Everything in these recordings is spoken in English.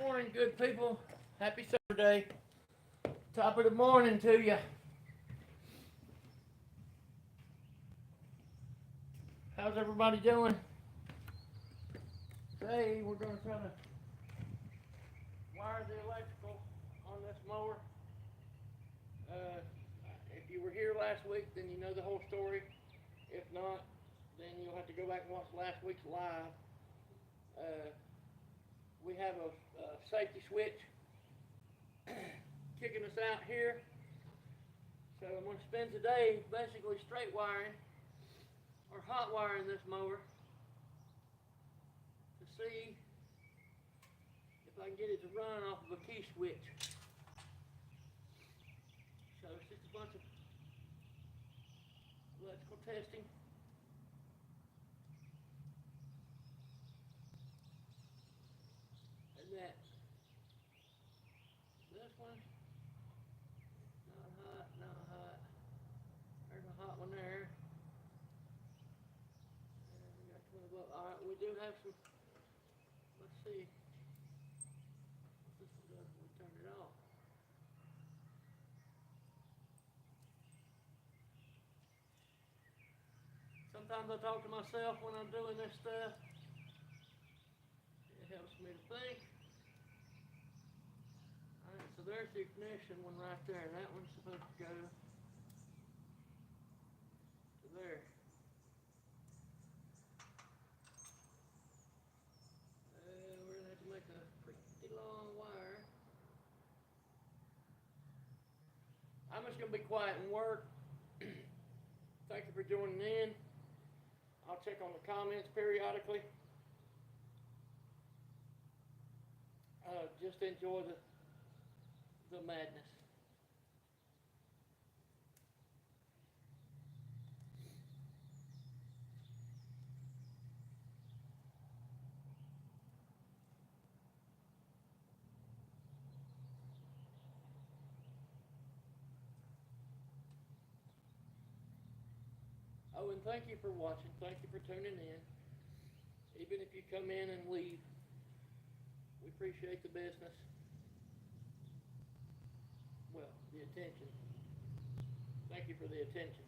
morning, good people. Happy Saturday. Top of the morning to you. How's everybody doing? Today we're going to try to wire the electrical on this mower. If you were here last week, then you know the whole story. If not, then you'll have to go back and watch last week's live. We have a safety switch kicking us out here. So I'm going to spend today basically straight wiring or hot wiring this mower to see if I can get it to run off of a key switch. So it's just a bunch of electrical testing. And that this one, not hot, not hot. There's a hot one there. And we got 12 up. Alright, we do have some, let's see what this one does when we turn it off. Sometimes I talk to myself when I'm doing this stuff. It helps me to think. Alright, so there's the ignition one right there. That one's supposed to go to there. We're going to have to make a pretty long wire. I'm just going to be quiet and work. Thank you for joining in. I'll check on the comments periodically. Just enjoy the madness. Oh, and thank you for watching. Thank you for tuning in. Even if you come in and leave, we appreciate the business. Well, the attention. Thank you for the attention.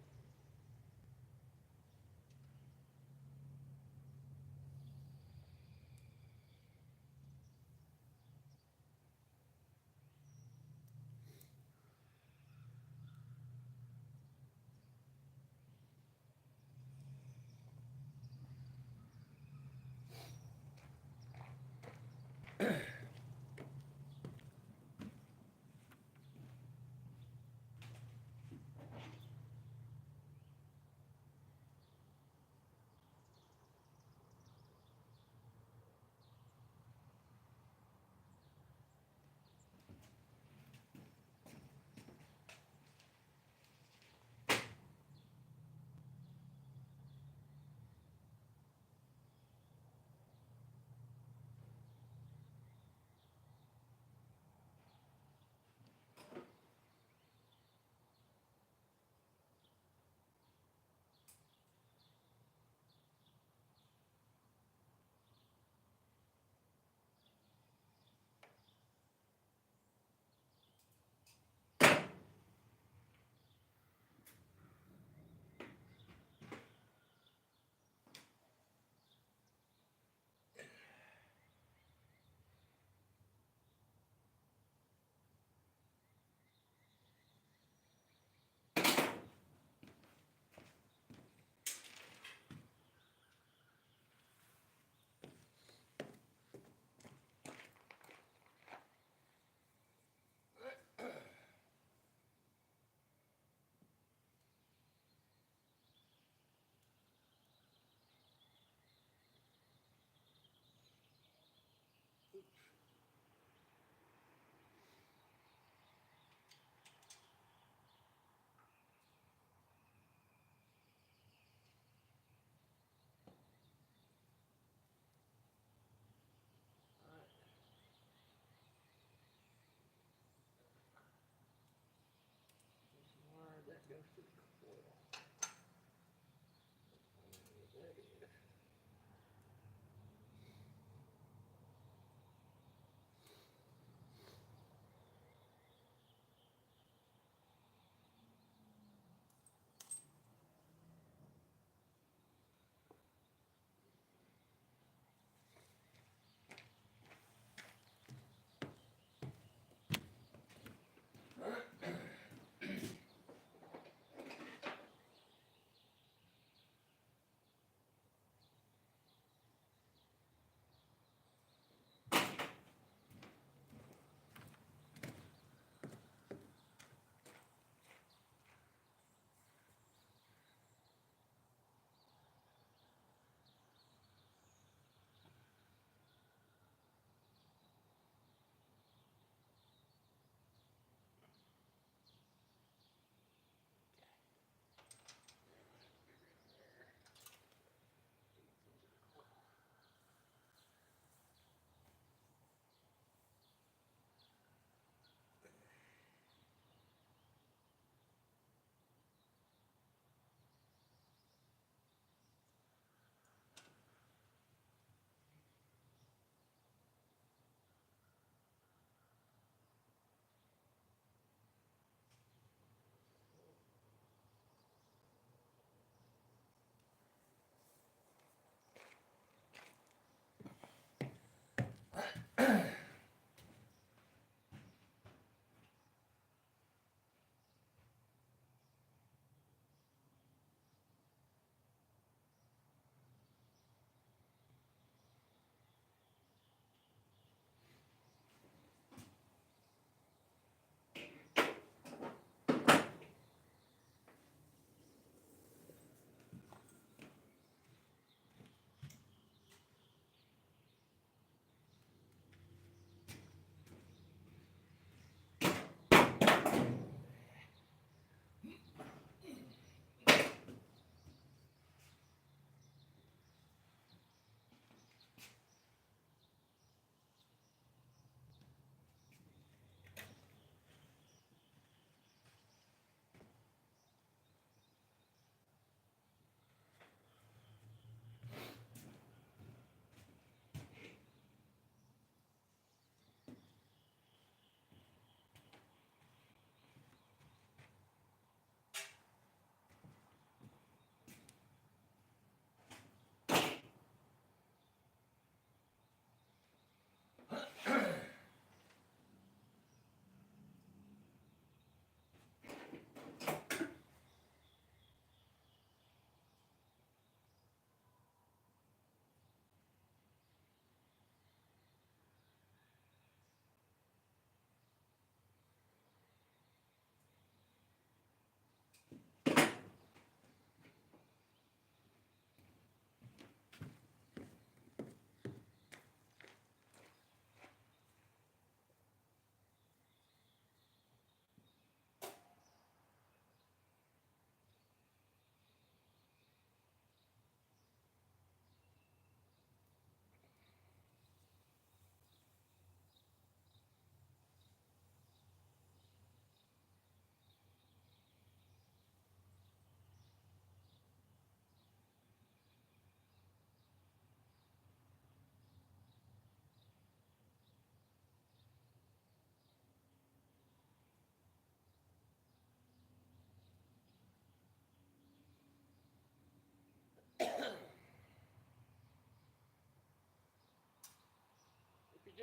That goes to the coil. There it is.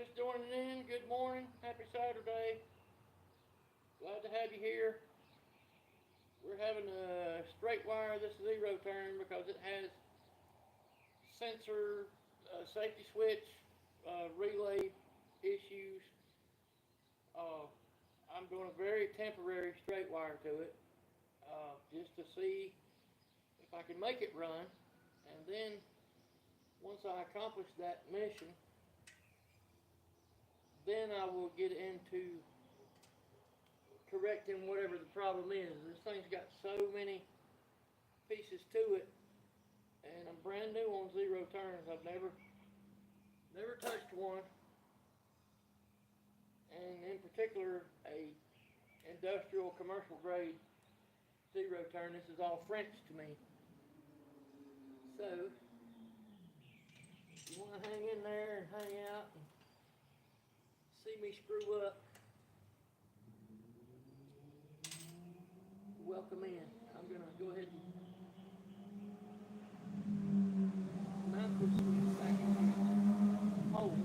just joining in, good morning, happy Saturday. Glad to have you here. We're having a straight wire this zero turn because it has sensor, safety switch, relay issues. I'm doing a very temporary straight wire to it, just to see if I can make it run. And then once I accomplish that mission, then I will get into correcting whatever the problem is. This thing's got so many pieces to it, and I'm brand new on zero turns. I've never touched one, and in particular a industrial commercial grade zero turn. This is all French to me. So if you want to hang in there and hang out and see me screw up, welcome in. I'm going to go ahead and mount this switch back into the hole.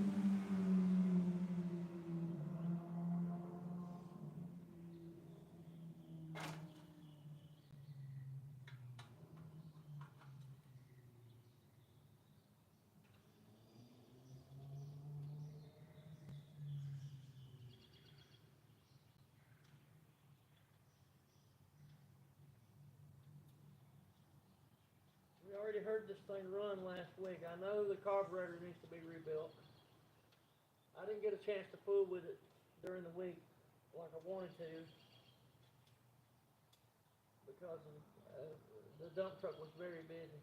We already heard this thing run last week. I know the carburetor needs to be rebuilt. I didn't get a chance to fool with it during the week like I wanted to because the dump truck was very busy.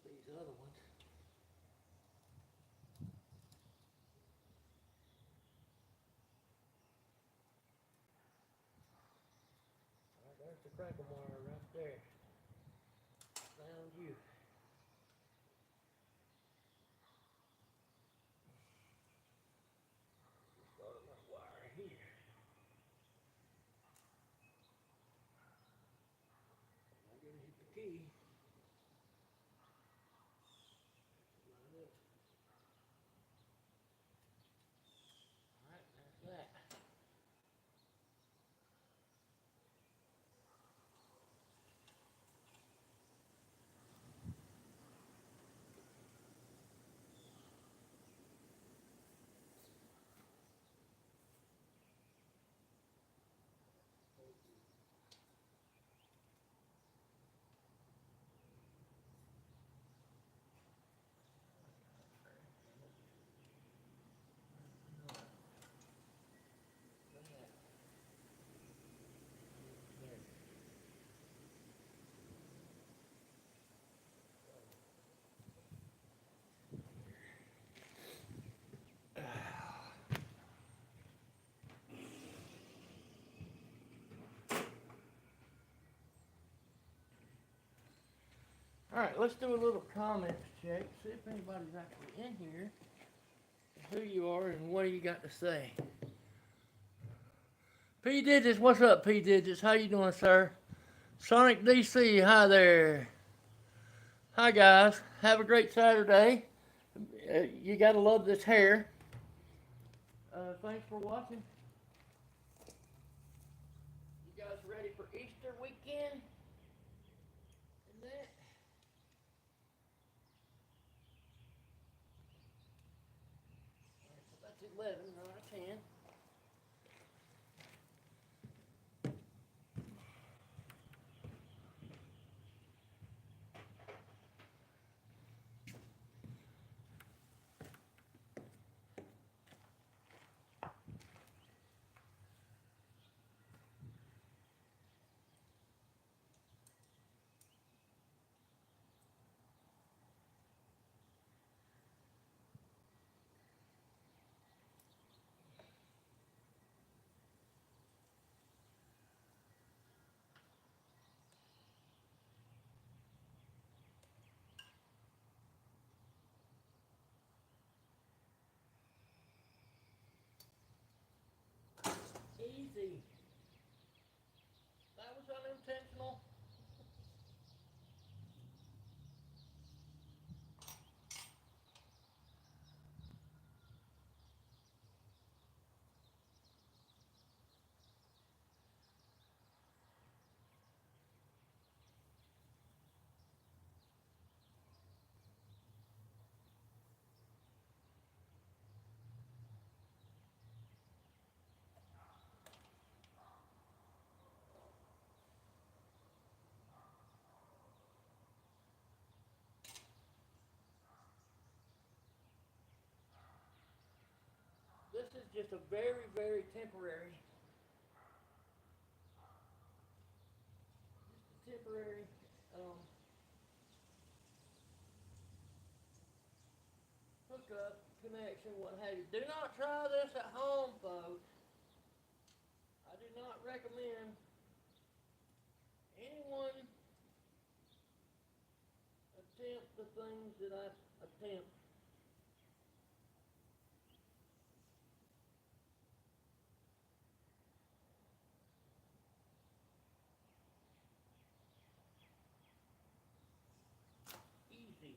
These other ones. Alright, there's the crackle wire right there. Found you. Start my wire here. I'm gonna hit the key. Alright, that's that. Alright, let's do a little comments check. See if anybody's actually in here. Who you are and what you got to say. P Digits, what's up, P Digits? How you doing, sir? Sonic DC, hi there. Hi guys, have a great Saturday. You gotta love this hair. Thanks for watching. You guys ready for Easter weekend. And that. Alright, so that's 11, not a 10. Easy. That was unintentional. This is just a very, very temporary. Just a temporary hookup, connection, what have you. Do not try this at home, folks. I do not recommend anyone attempt the things that I attempt. Easy.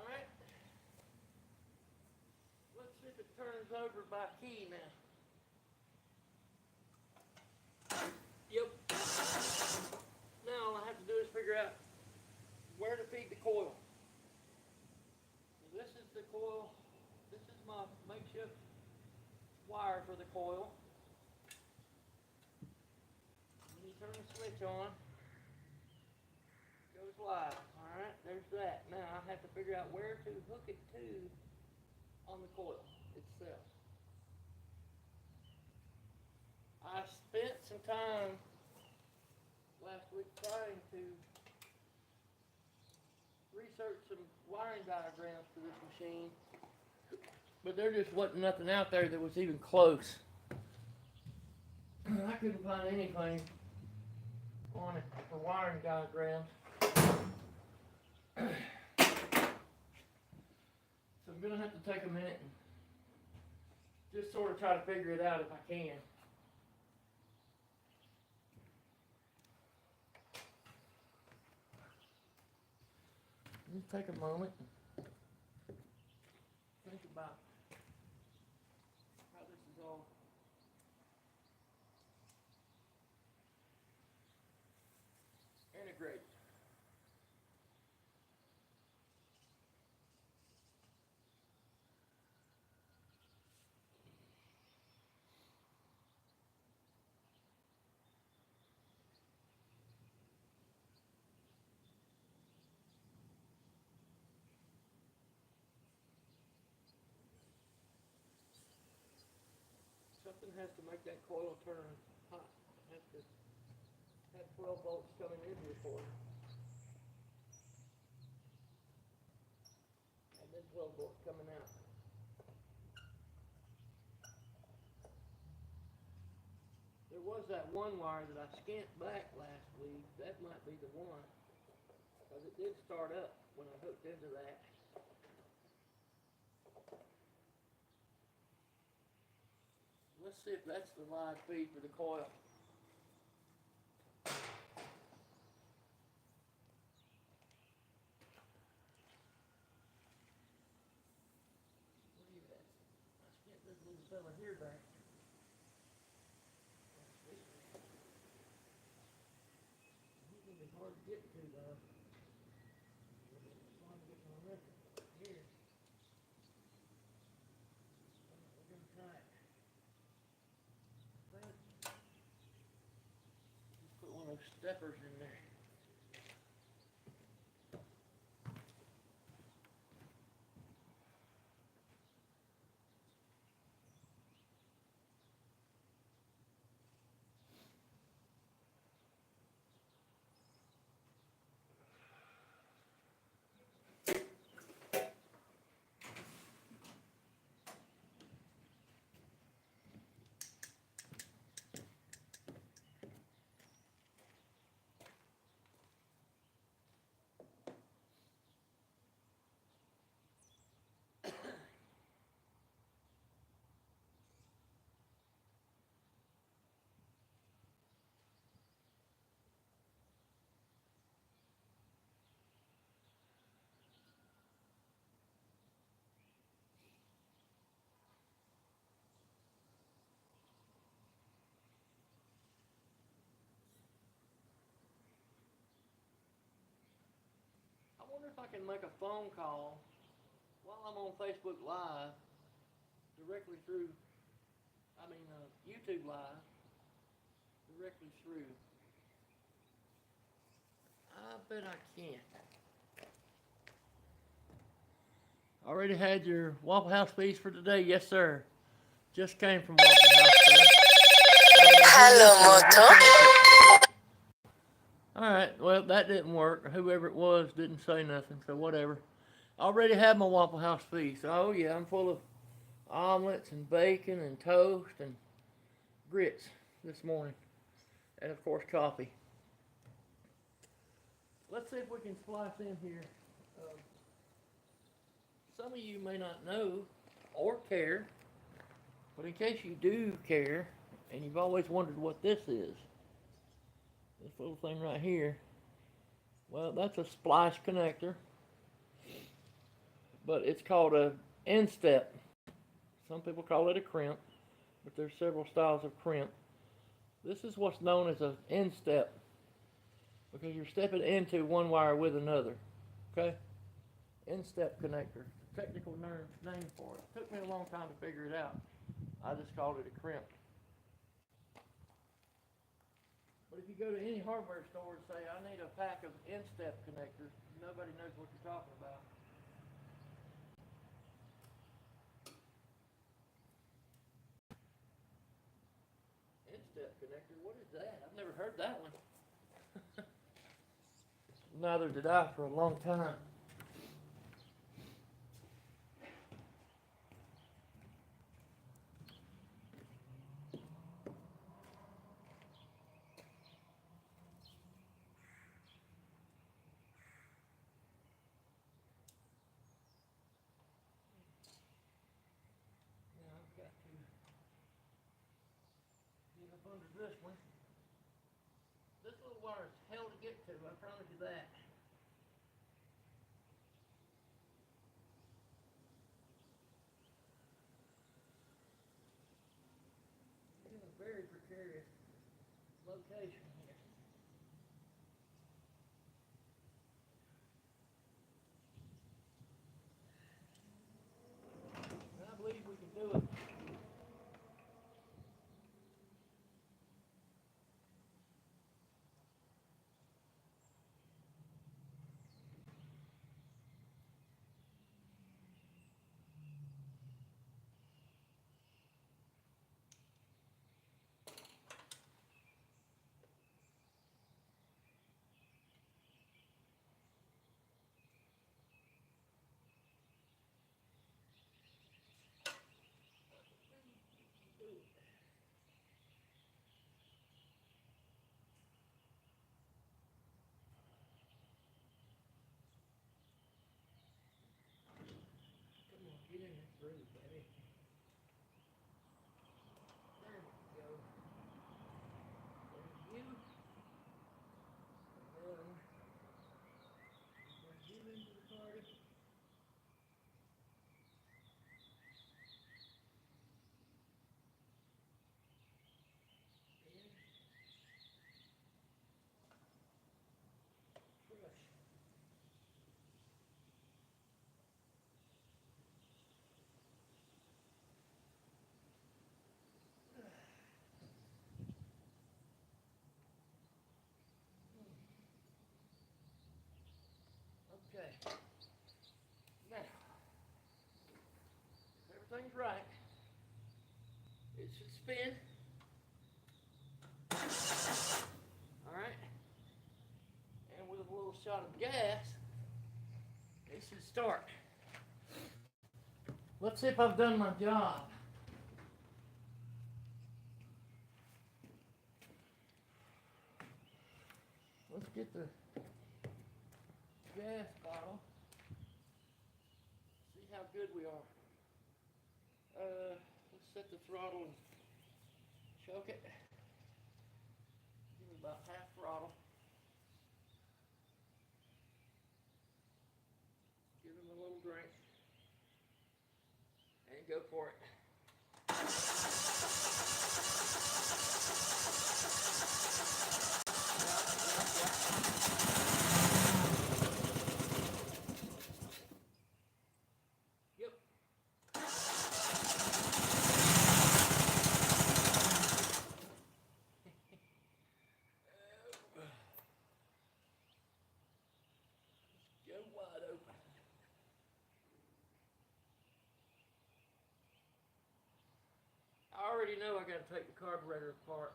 Alright. Let's see if it turns over by key now. Yep. Now all I have to do is figure out where to feed the coil. So this is the coil. This is my makeshift wire for the coil. When you turn the switch on, it goes live. Alright, there's that. Now I have to figure out where to hook it to on the coil itself. I spent some time last week trying to research some wiring diagrams for this machine, but there just wasn't nothing out there that was even close. I couldn't find anything on it for wiring diagrams. So I'm going to have to take a minute and just sort of try to figure it out if I can. Let's take a moment and think about how this is all integrated. Something has to make that coil turn hot. Has to have 12 volts coming in here for it. And then 12 volts coming out. There was that one wire that I skinned back last week. That might be the one. Because it did start up when I hooked into that. Let's see if that's the live feed for the coil. What are you at? Let's get this little fella here back. He's going to be hard to get to though. It's fun getting on this here. We're going to try it. Just put one of those steppers in there. I wonder if I can make a phone call while I'm on Facebook Live directly through, YouTube Live directly through. I bet I can. Already had your Waffle House feast for today? Yes, sir. Just came from Waffle House, sir. Hello, Moto. Alright, well, that didn't work. Whoever it was didn't say nothing, so whatever. Already had my Waffle House feast. Oh, yeah, I'm full of omelets and bacon and toast and grits this morning. And, of course, coffee. Let's see if we can splice in here. Some of you may not know or care, but in case you do care, and you've always wondered what this is, this little thing right here, well, that's a splice connector, but it's called a end step. Some people call it a crimp, but there's several styles of crimp. This is what's known as an end step, because you're stepping into one wire with another, okay? End step connector, technical name for it. Took me a long time to figure it out. I just called it a crimp. But if you go to any hardware store and say, I need a pack of end step connectors, nobody knows what you're talking about. End step connector, what is that? I've never heard that one. Neither did I for a long time. Under this one. This little wire is hell to get to, I promise you that. very precarious location here. And I believe we can do it. Come on, get in this groove, baby. There we go. There's you. And then bring you into the party. Crush. Okay. Now, if everything's right, it should spin. All right. And with a little shot of gas, it should start. Let's see if I've done my job. Let's get the gas bottle. See how good we are. Let's set the throttle and choke it. Give it about half throttle. Give him a little drink. And go for it. Yep. Go wide open. I already know I got to take the carburetor apart.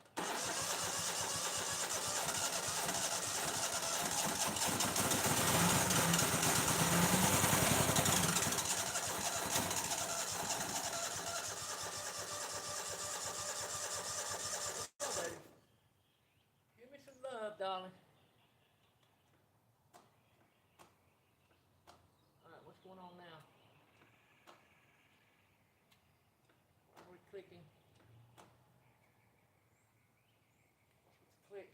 Oh, baby. Give me some love, darling. All right, what's going on now? Why are we clicking? Click.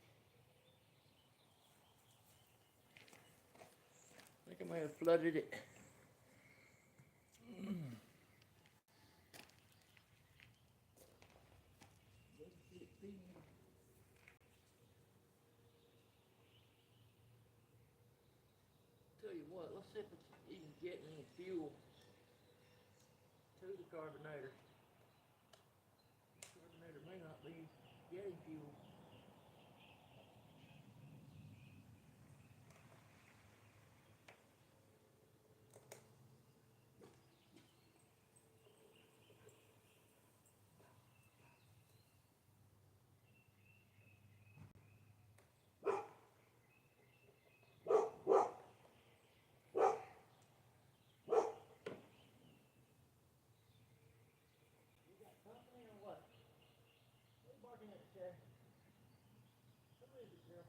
I think I may have flooded it. Tell you what, let's see if it's even getting any fuel to the carburetor. The carburetor may not be getting fuel. Company or what? What are you barking at, Shay? Who is it, girl?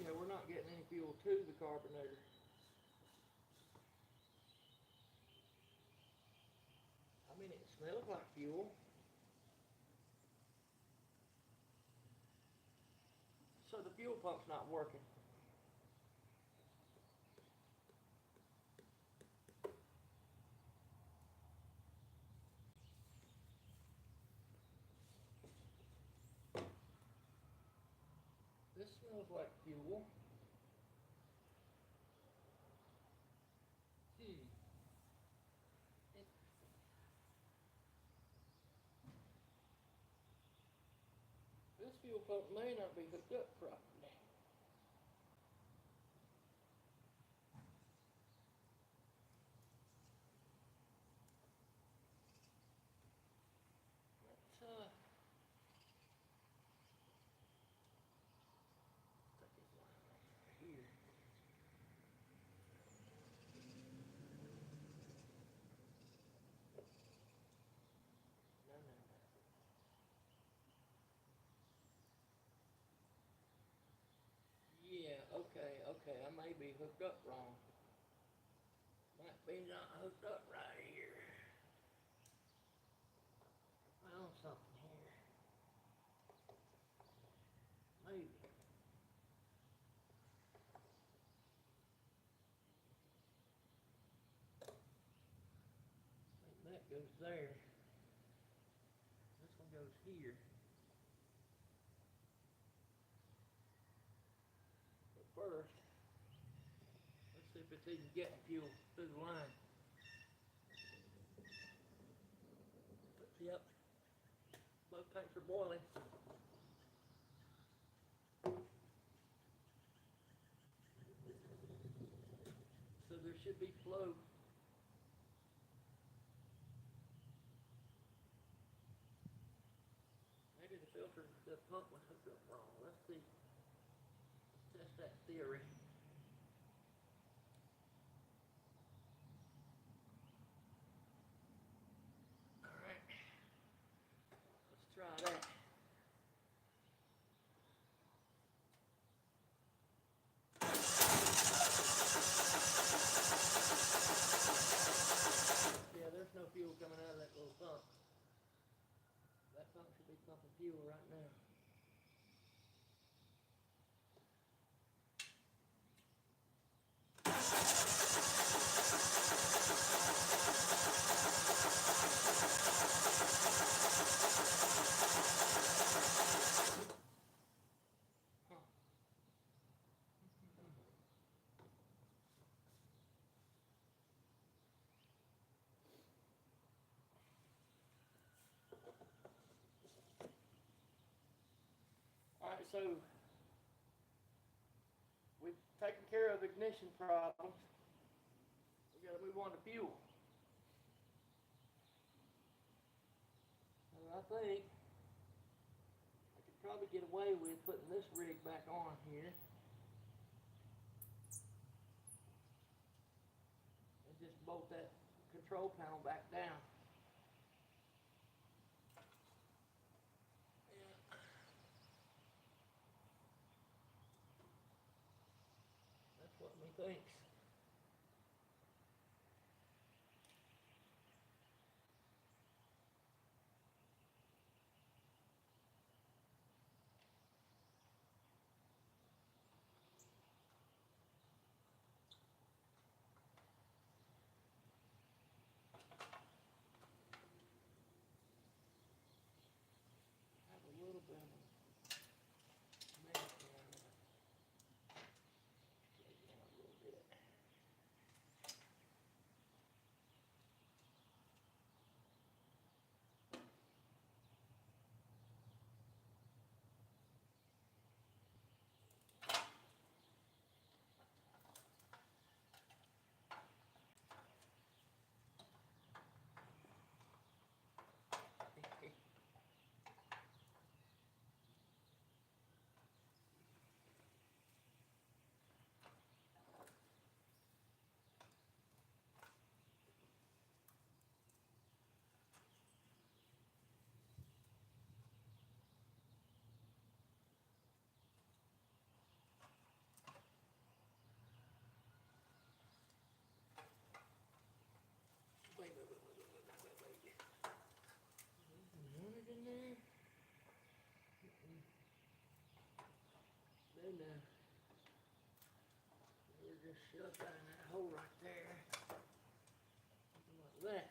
Yeah, we're not getting any fuel to the carburetor. I mean, it smells like fuel. fuel pump's not working. This smells like fuel. This fuel pump may not be hooked up properly. Let's take this line right here. No, no, no. Yeah, okay, I may be hooked up wrong. Might be not hooked up right here. Found something here. Maybe. I think that goes there. This one goes here. But first, let's see if it's even getting fuel through the line. Yep, both tanks are boiling. So there should be flow. Maybe the filter, the pump was hooked up wrong. Let's see. Let's test that theory. Alright. Let's try that. Yeah, there's no fuel coming out of that little pump. That pump should be pumping fuel right now. Alright, so we've taken care of ignition problems. We gotta move on to fuel. And I think I could probably get away with putting this rig back on here. And just bolt that control panel back down. Yeah. That's what me thinks. Have a little bit of mass down there. Take it down a little bit. No, no. We're just shoved down that hole right there. Like that.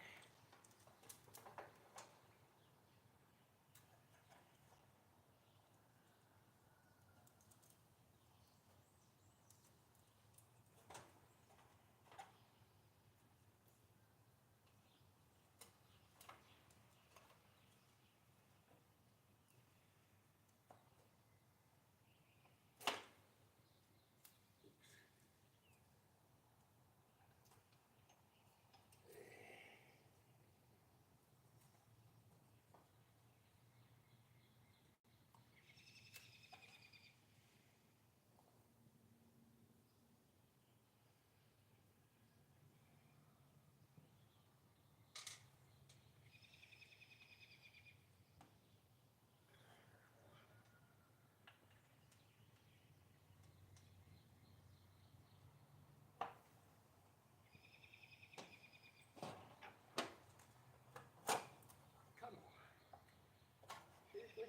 Come on. Seriously?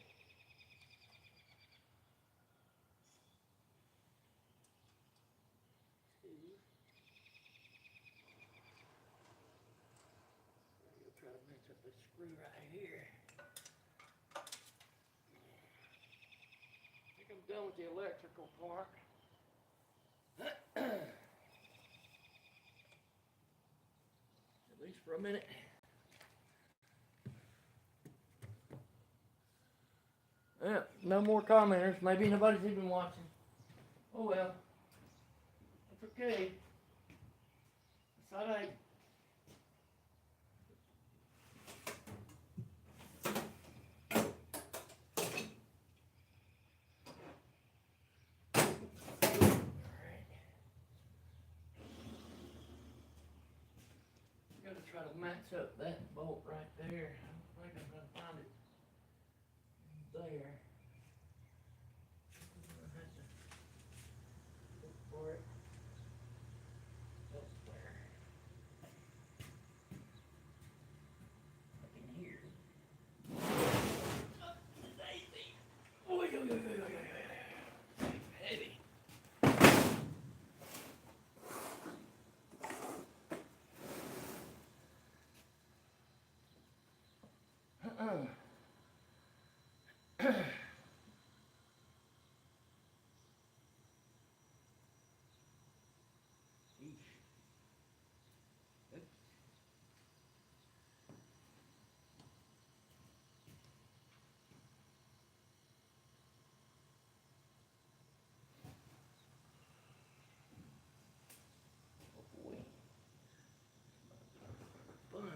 You'll try to mess up this screw right here. I think I'm done with the electrical part. At least for a minute. Yeah, no more commenters. Maybe nobody's even watching. Oh well. That's okay. It's alright. Gotta try to match up that bolt right there. I think I'm gonna find it there. I'm gonna have to look for it elsewhere. Up in here. Daisy. Oy, oy, oy, oy, oy, oy, oy. Heavy.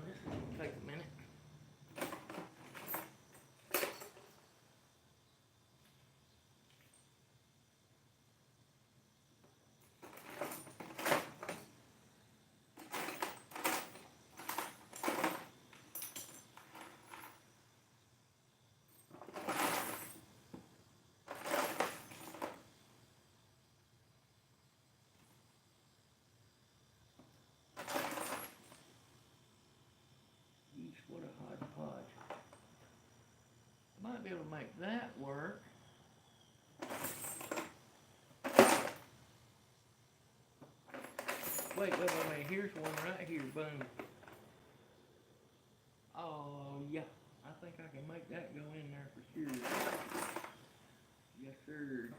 This is gonna take a minute. What a hodgepodge. Might be able to make that work. Wait, here's one right here, boom. Oh, yeah, I think I can make that go in there for sure. Yes, sir.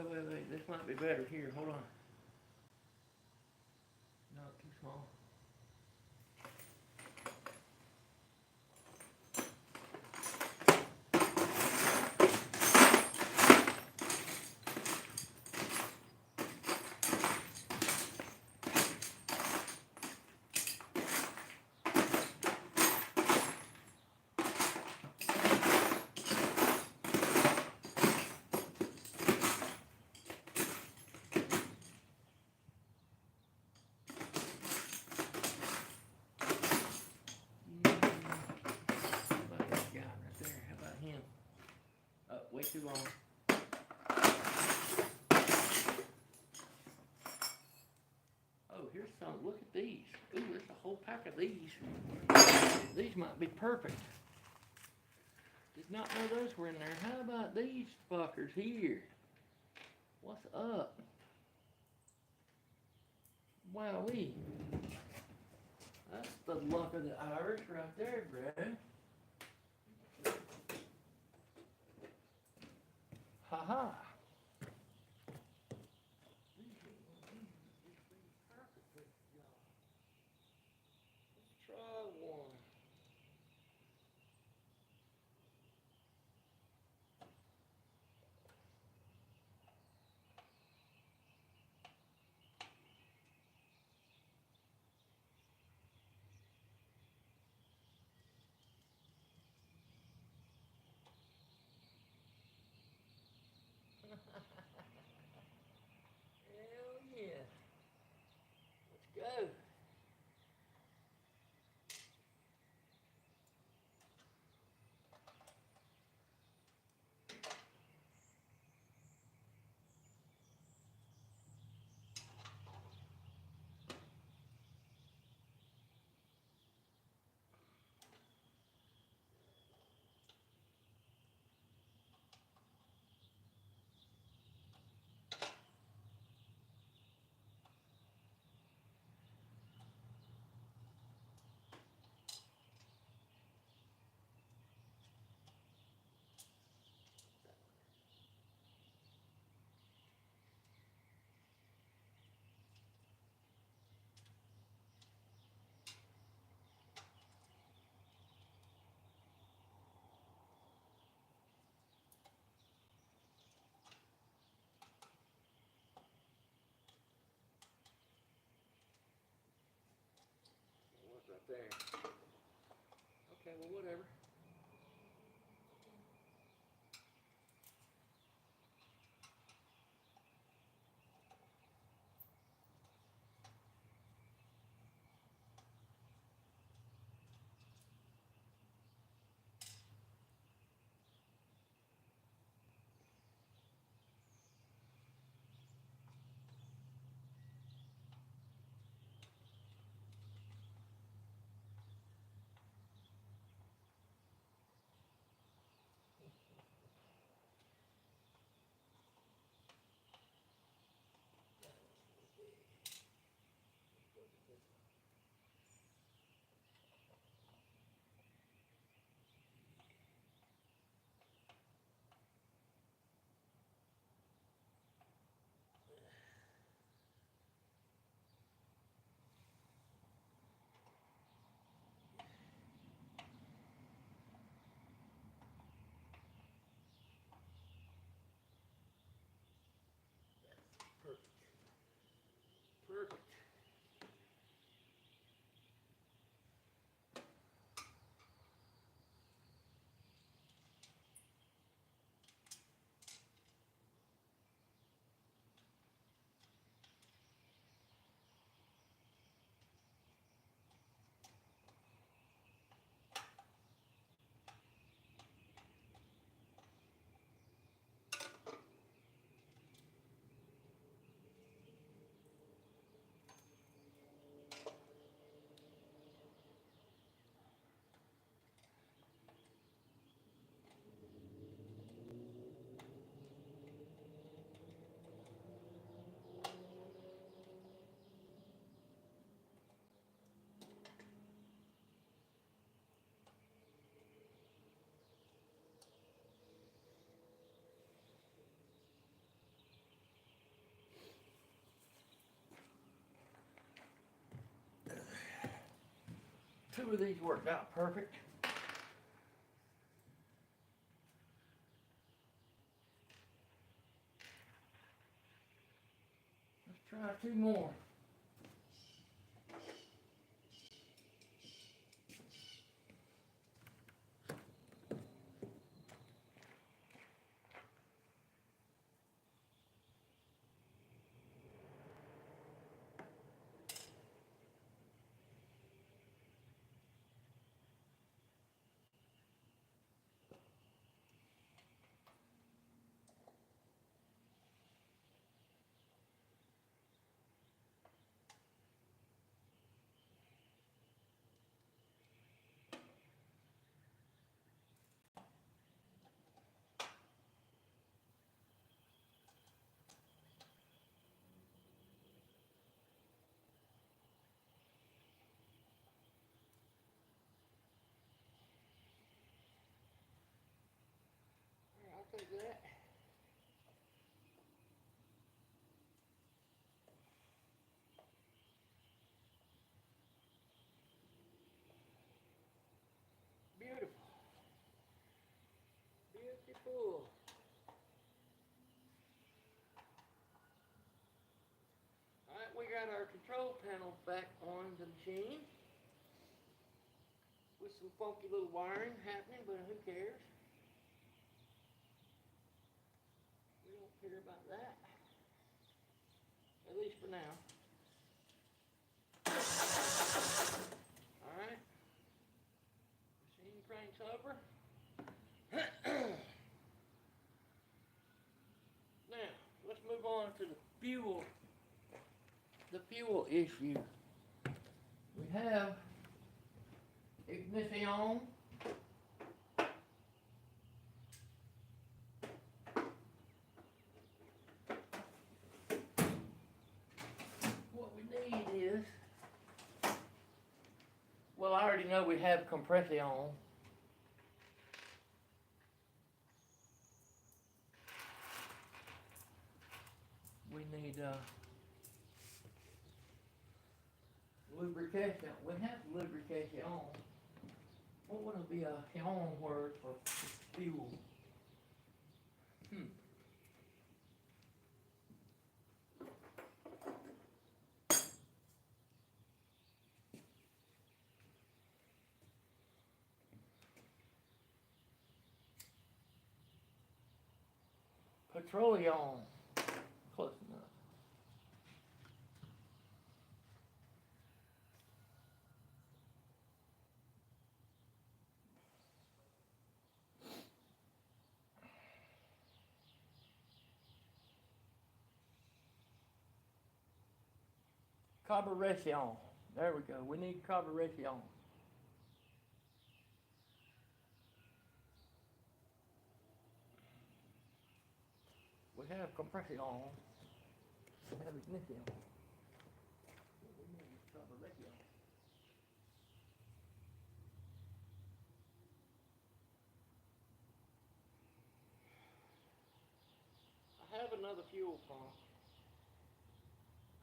Wait. This might be better here. Hold on. No, too small. wrong. Oh, here's some. Look at these. Ooh, there's a whole pack of these. These might be perfect. Did not know those were in there. How about these fuckers here? What's up? Wowee. That's the luck of the Irish right there, bro. Ha ha. Let's try one. Hell yeah. Let's go. What's right there? Okay, well, whatever. Perfect. Perfect. Two of these worked out perfect. Let's try two more. that. Beautiful. Beautiful. Alright, we got our control panel back on the machine. With some funky little wiring happening, but who cares? We don't care about that. At least for now. Alright. Machine cranks over. Now, let's move on to the fuel issue. We have ignition. What we need is, well, I already know we have compression. We need lubrication. We have lubrication. What would be a on word for fuel? Petroleum. Close enough. Carburetor. There we go. We need carburetor. We have compression. We have ignition. We need carburetor. I have another fuel pump.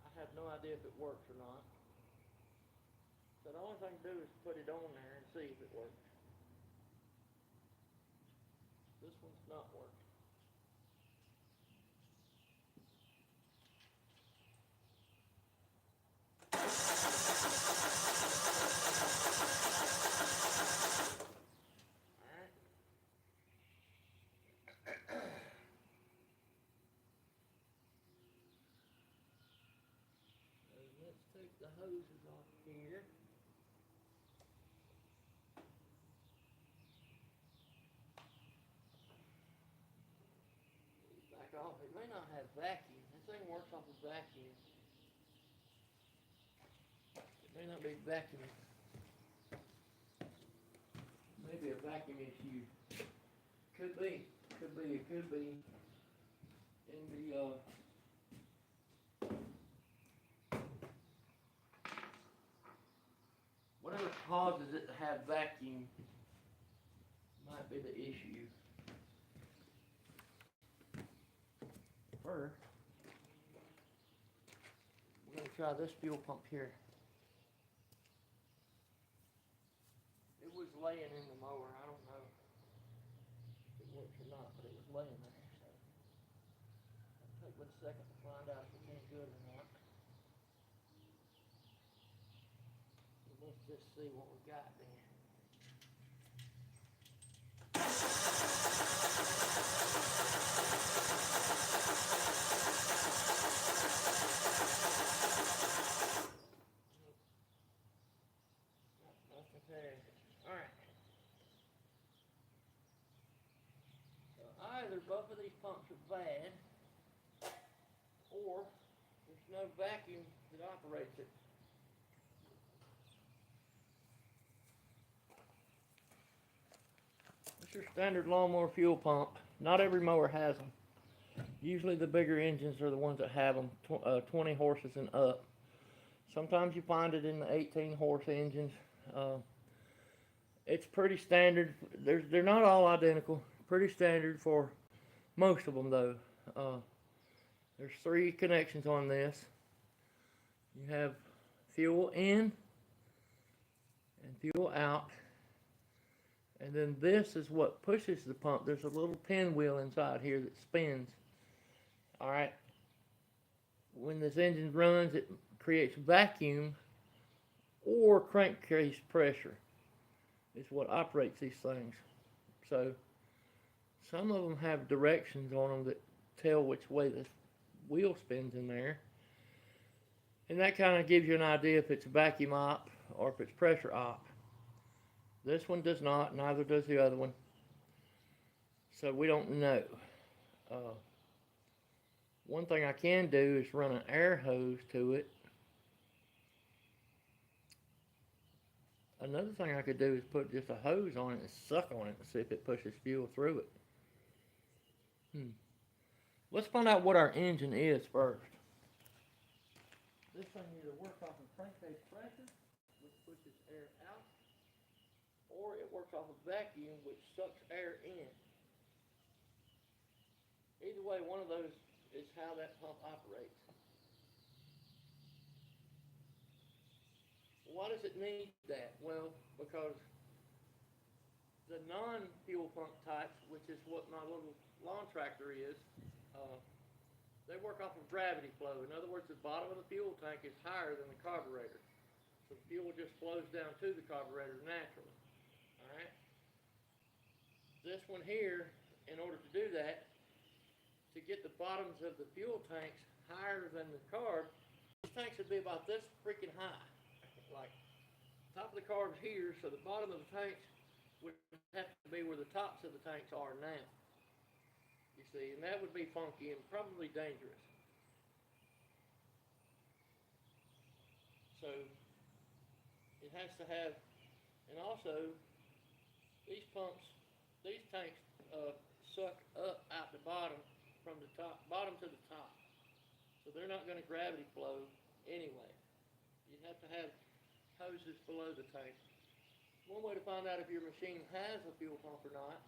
I have no idea if it works or not. So the only thing to do is put it on there and see if it works. This one's not working. Let's take the hoses off here. Back off. It may not have vacuum. This thing works off of vacuum. It may not be vacuum. Maybe a vacuum issue. Could be. It could be in the whatever causes it to have vacuum might be the issue. First, we're going to try this fuel pump here. It was laying in the mower. I don't know if it works or not, but it was laying there. So it'll take a second to find out if it's any good or not. So let's just see what we got then. Nothing there. Alright. So either both of these pumps are bad, or there's no vacuum that operates it. It's your standard lawnmower fuel pump. Not every mower has them. Usually the bigger engines are the ones that have them, 20 horses and up. Sometimes you find it in the 18 horse engines. It's pretty standard. They're not all identical. Pretty standard for Most of them though. There's three connections on this. You have fuel in and fuel out. And then this is what pushes the pump. There's a little pinwheel inside here that spins. All right. When this engine runs, it creates vacuum or crankcase pressure. Is what operates these things. So some of them have directions on them that tell which way the wheel spins in there. And that kind of gives you an idea if it's a vacuum op or if it's pressure op. This one does not, neither does the other one. So we don't know. One thing I can do is run an air hose to it. Another thing I could do is put just a hose on it and suck on it and see if it pushes fuel through it. Let's find out what our engine is first. This thing either works off of crankcase pressure, which pushes air out, or it works off of vacuum, which sucks air in. Either way, one of those is how that pump operates. Why does it need that? Well, because the non-fuel pump types, which is what my little lawn tractor is, they work off of gravity flow. In other words, the bottom of the fuel tank is higher than the carburetor. So the fuel just flows down to the carburetor naturally. All right. This one here, in order to do that, to get the bottoms of the fuel tanks higher than the carb, these tanks would be about this freaking high. Like, top of the carb's here, so the bottom of the tanks would have to be where the tops of the tanks are now. You see, and that would be funky and probably dangerous. So, it has to have, and also, these pumps, these tanks suck up out the bottom from the top, bottom to the top. So they're not going to gravity flow anyway. You have to have hoses below the tank. One way to find out if your machine has a fuel pump or not,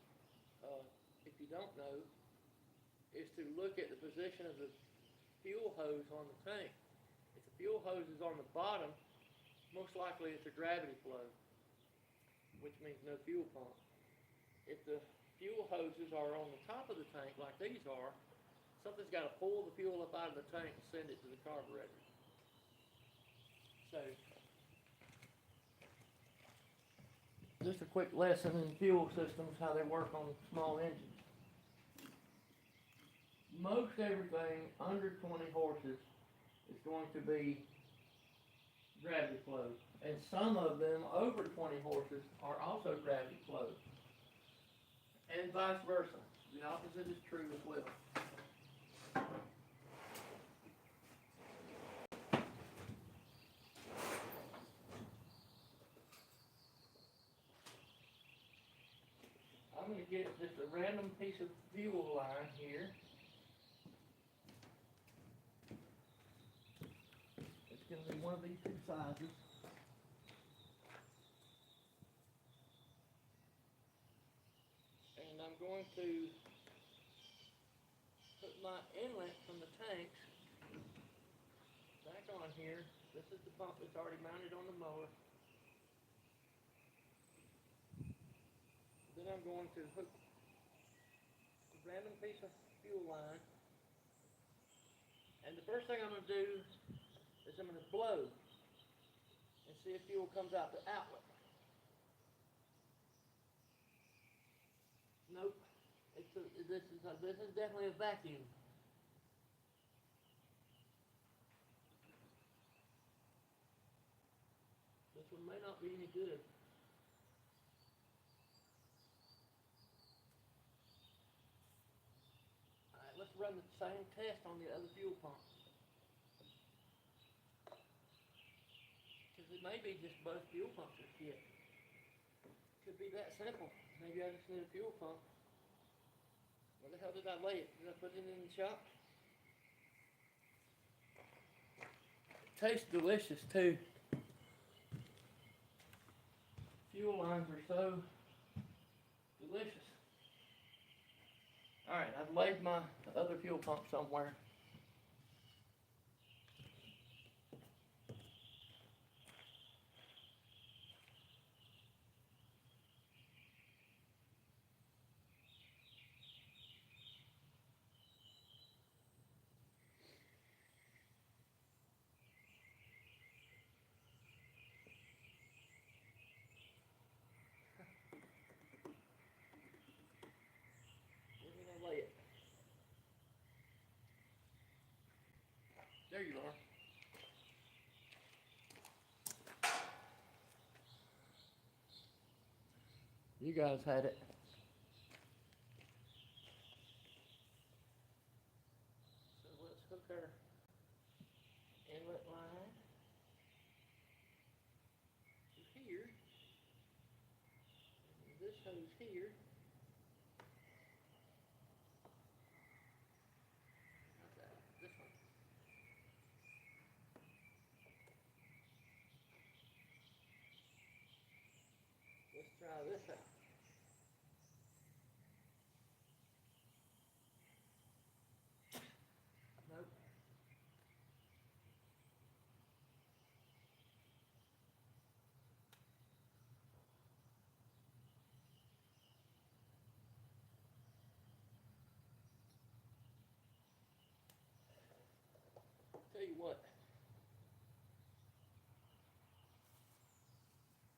if you don't know, is to look at the position of the fuel hose on the tank. If the fuel hose is on the bottom, most likely it's a gravity flow, which means no fuel pump. If the fuel hoses are on the top of the tank, like these are, something's got to pull the fuel up out of the tank and send it to the carburetor. So, just a quick lesson in fuel systems, how they work on small engines. Most everything under 20 horses is going to be gravity flow. And some of them over 20 horses are also gravity flow. And vice versa. The opposite is true as well. I'm going to get just a random piece of fuel line here. It's going to be one of these two sizes. And I'm going to put my inlet from the tanks back on here. This is the pump that's already mounted on the mower. Then I'm going to hook a random piece of fuel line. And the first thing I'm going to do is I'm going to blow and see if fuel comes out the outlet. Nope. This is definitely a vacuum. This one may not be any good. Alright, let's run the same test on the other fuel pump. Because it may be just both fuel pumps are shit. Could be that simple. Maybe I just need a fuel pump. Where the hell did I lay it? Did I put it in the shop? It tastes delicious too. Fuel lines are so delicious. All right, I've laid my other fuel pump somewhere. Where did I lay it? There you are. You guys had it. So let's hook our inlet line to here. And this hose here. Not that one, this one. Let's try this out. Nope. Tell you what.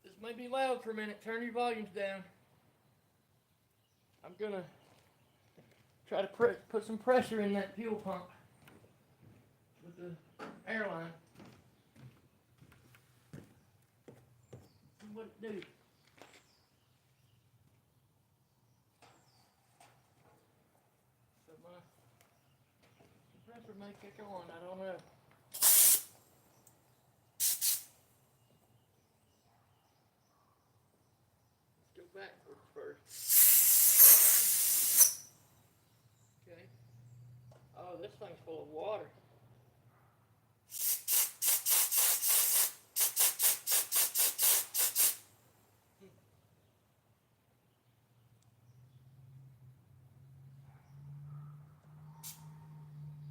This may be loud for a minute. Turn your volumes down. I'm gonna try to put some pressure in that fuel pump with the airline. See what it do. So my compressor may kick on. I don't know. Let's go backwards first. Okay. Oh, this thing's full of water.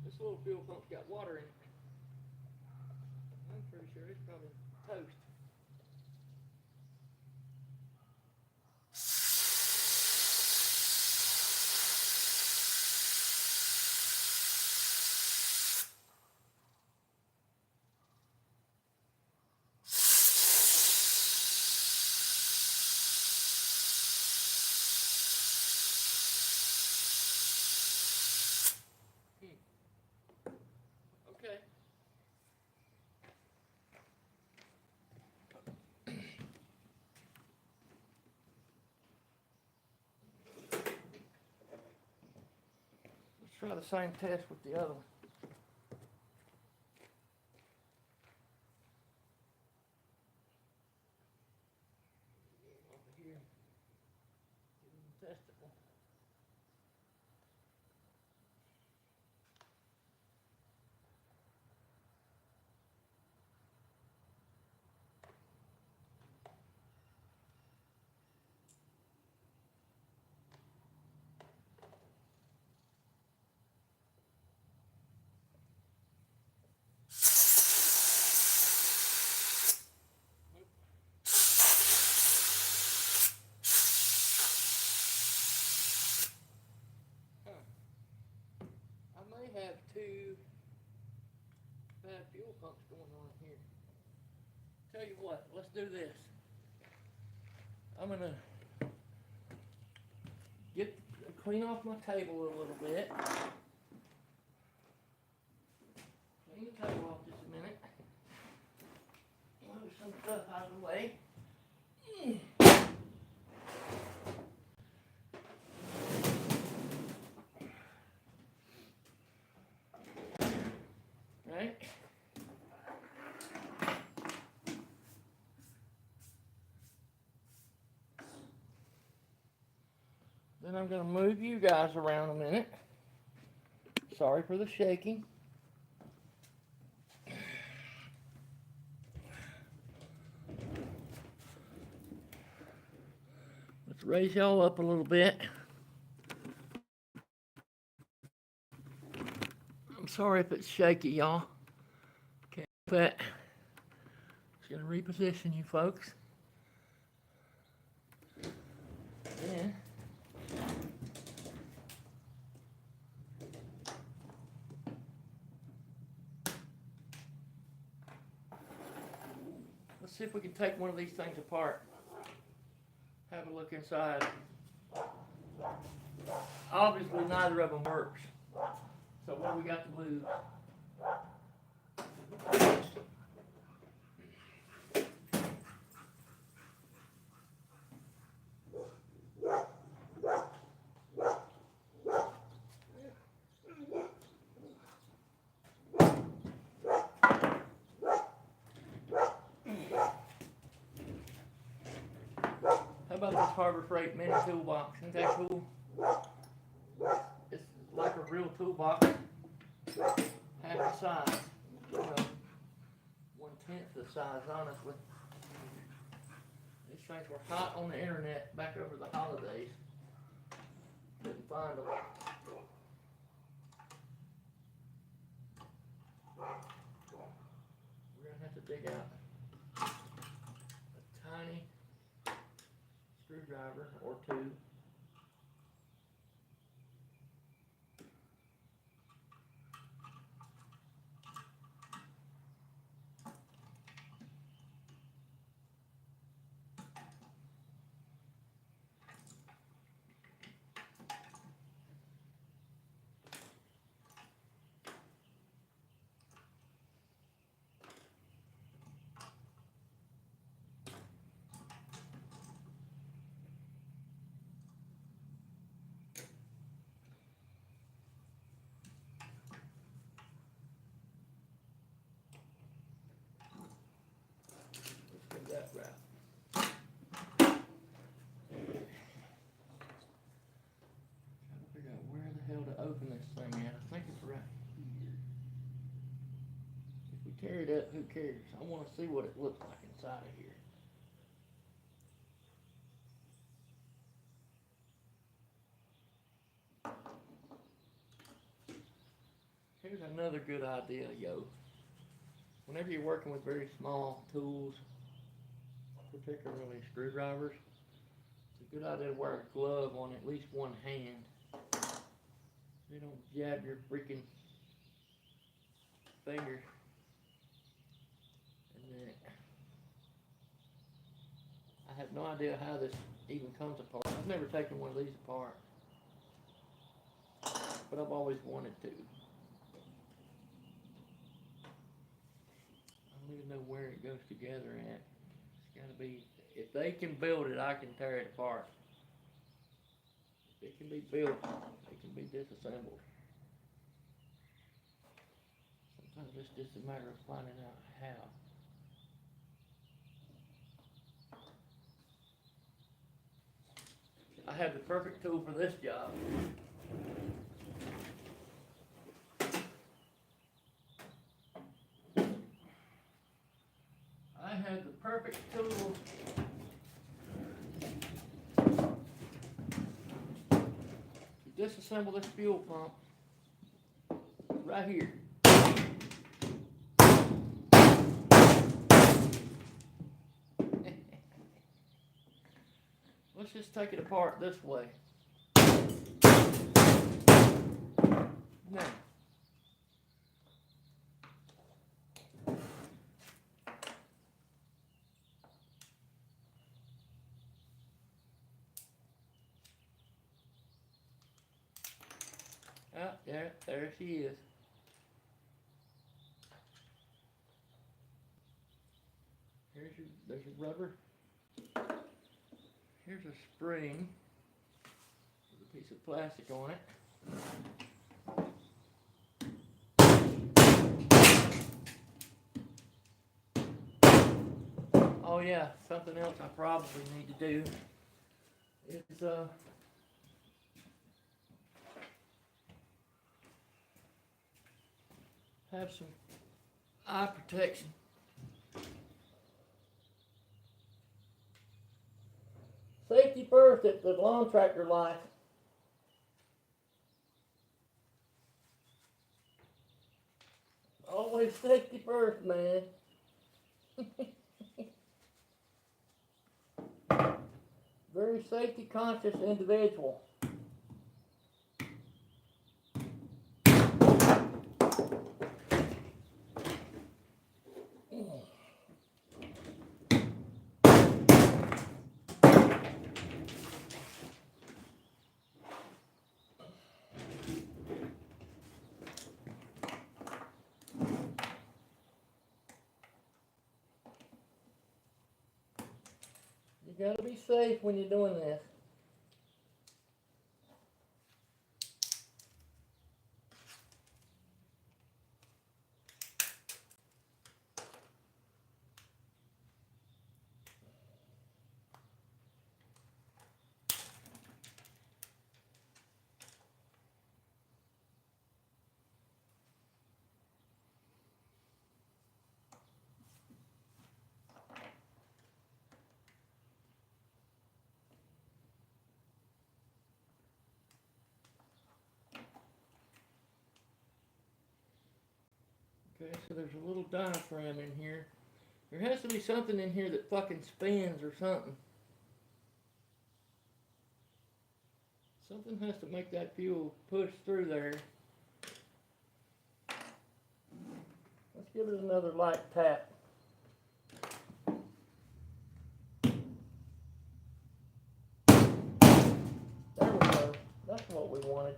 This little fuel pump's got water in it. I'm pretty sure it's probably toast. Okay. Let's try the same test with the other one. Over here. Get in the testicle. I may have two bad fuel pumps going on here. Tell you what, let's do this. I'm gonna clean off my table a little bit. Clean the table off just a minute. Move some stuff out of the way. Right? Then I'm going to move you guys around a minute. Sorry for the shaking. Let's raise y'all up a little bit. I'm sorry if it's shaky, y'all. Can't help that. Just gonna reposition you folks. And let's see if we can take one of these things apart. Have a look inside. Obviously, neither of them works. So what we got to lose? How about this Harbor Freight mini toolbox? Isn't that cool? It's like a real toolbox, half the size. Well, 1/10 the size, honestly. These things were hot on the internet back over the holidays. Couldn't find them. We're gonna have to dig out a tiny screwdriver or two. That wrap. Trying to figure out where the hell to open this thing at. I think it's right here. If we tear it up, who cares? I want to see what it looks like inside of here. Here's another good idea, yo. Whenever you're working with very small tools, particularly screwdrivers, it's a good idea to wear a glove on at least one hand. You don't jab your freaking fingers in there. I have no idea how this even comes apart. I've never taken one of these apart, but I've always wanted to. I don't even know where it goes together at. It's gotta be, if they can build it, I can tear it apart. If it can be built, it can be disassembled. Sometimes it's just a matter of finding out how. I have the perfect tool for this job. I have the perfect tool to disassemble this fuel pump right here. Let's just take it apart this way. Now, there she is. There's a rubber. Here's a spring with a piece of plastic on it. Oh yeah, something else I probably need to do is have some eye protection. Safety first at the lawn tractor life. Always safety first, man. Very safety conscious individual. You gotta be safe when you're doing this. Okay, so there's a little diaphragm in here. There has to be something in here that fucking spins or something. Something has to make that fuel push through there. Let's give it another light tap. There we go. That's what we wanted.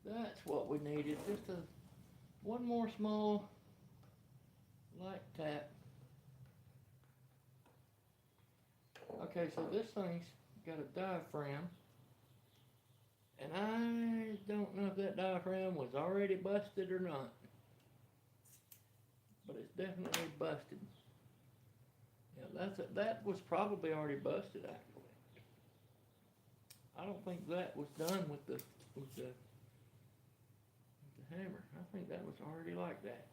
That's what we needed. Just one more small light tap. Okay, so this thing's got a diaphragm. And I don't know if that diaphragm was already busted or not. But it's definitely busted. Yeah, that was probably already busted actually. I don't think that was done with the hammer. I think that was already like that.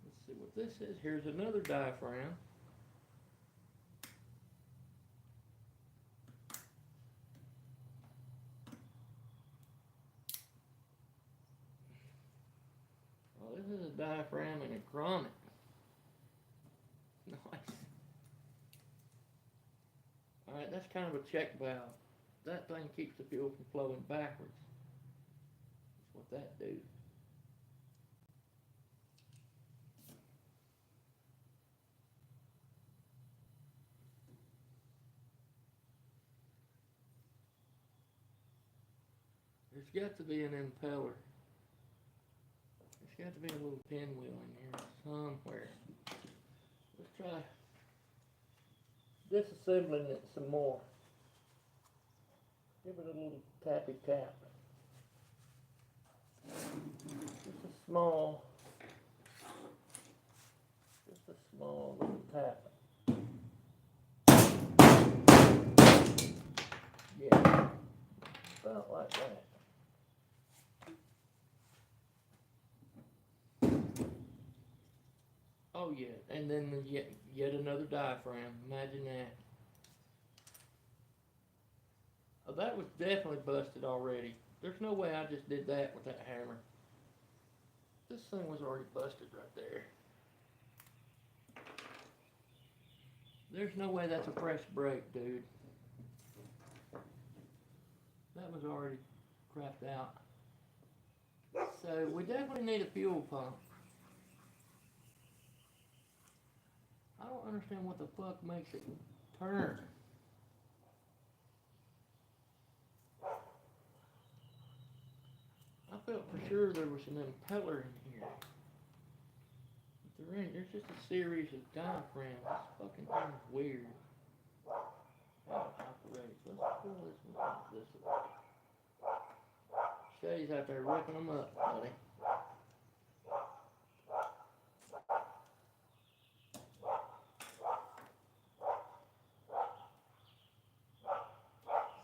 Let's see what this is. Here's another diaphragm. Well, this is a diaphragm and a grommet. Nice. Alright, that's kind of a check valve. That thing keeps the fuel from flowing backwards. That's what that do. There's got to be an impeller. There's got to be a little pinwheel in here somewhere. Let's try disassembling it some more. Give it a little tappy tap. Just a small little tap. Yeah, about like that. Oh yeah, and then yet another diaphragm. Imagine that. Oh, that was definitely busted already. There's no way I just did that with that hammer. This thing was already busted right there. There's no way that's a fresh brake, dude. That was already crapped out. So we definitely need a fuel pump. I don't understand what the fuck makes it turn. I felt for sure there was an impeller in here. But there ain't. There's just a series of diaphragms. This fucking thing is weird. How it operates. Let's pull this one this way. Shay's out there ripping them up, buddy.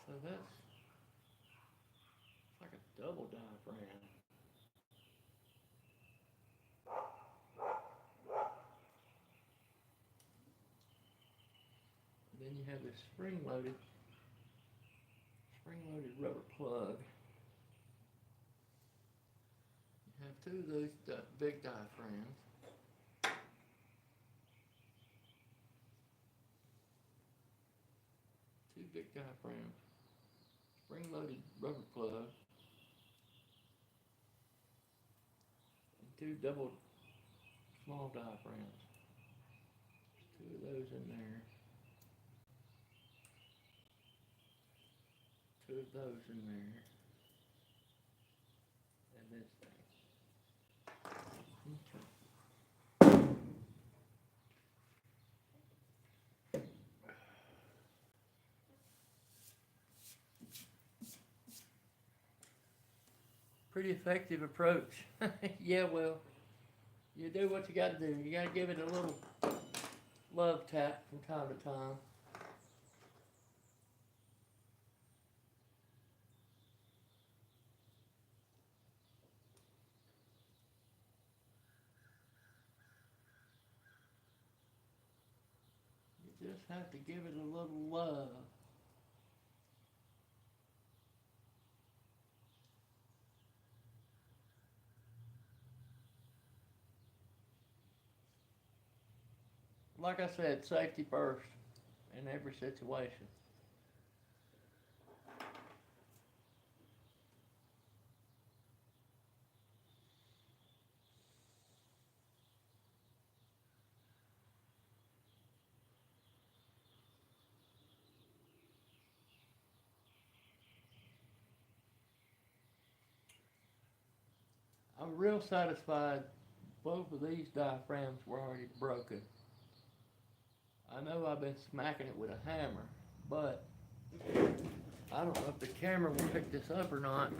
So that's like a double diaphragm. then you have this spring-loaded rubber plug. You have two of those big diaphragms. Two big diaphragms, spring-loaded rubber plug, and two double small diaphragms. Two of those in there. Two of those in there. And this thing. Okay. Pretty effective approach. Yeah, well, you do what you gotta do. You gotta give it a little love tap from time to time. You just have to give it a little love. Like I said, safety first in every situation. I'm real satisfied both of these diaphragms were already broken. I know I've been smacking it with a hammer, but I don't know if the camera will pick this up or not.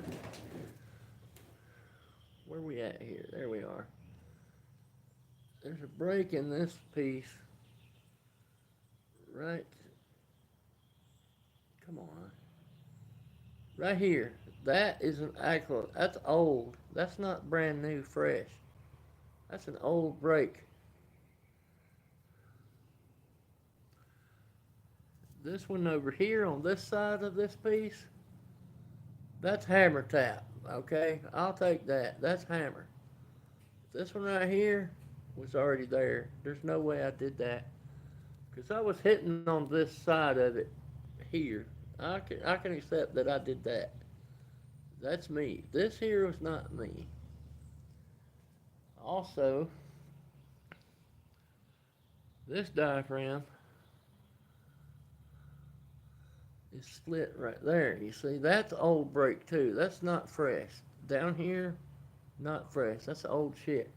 Where we at here? There we are. There's a break in this piece. Right. Come on. Right here. That is an actual, that's old. That's not brand new, fresh. That's an old break. This one over here on this side of this piece, that's hammer tap, okay? I'll take that. That's hammer. This one right here was already there. There's no way I did that. Because I was hitting on this side of it here. I can accept that I did that. That's me. This here was not me. Also, this diaphragm is split right there. You see, that's old break too. That's not fresh. Down here, not fresh. That's old shit.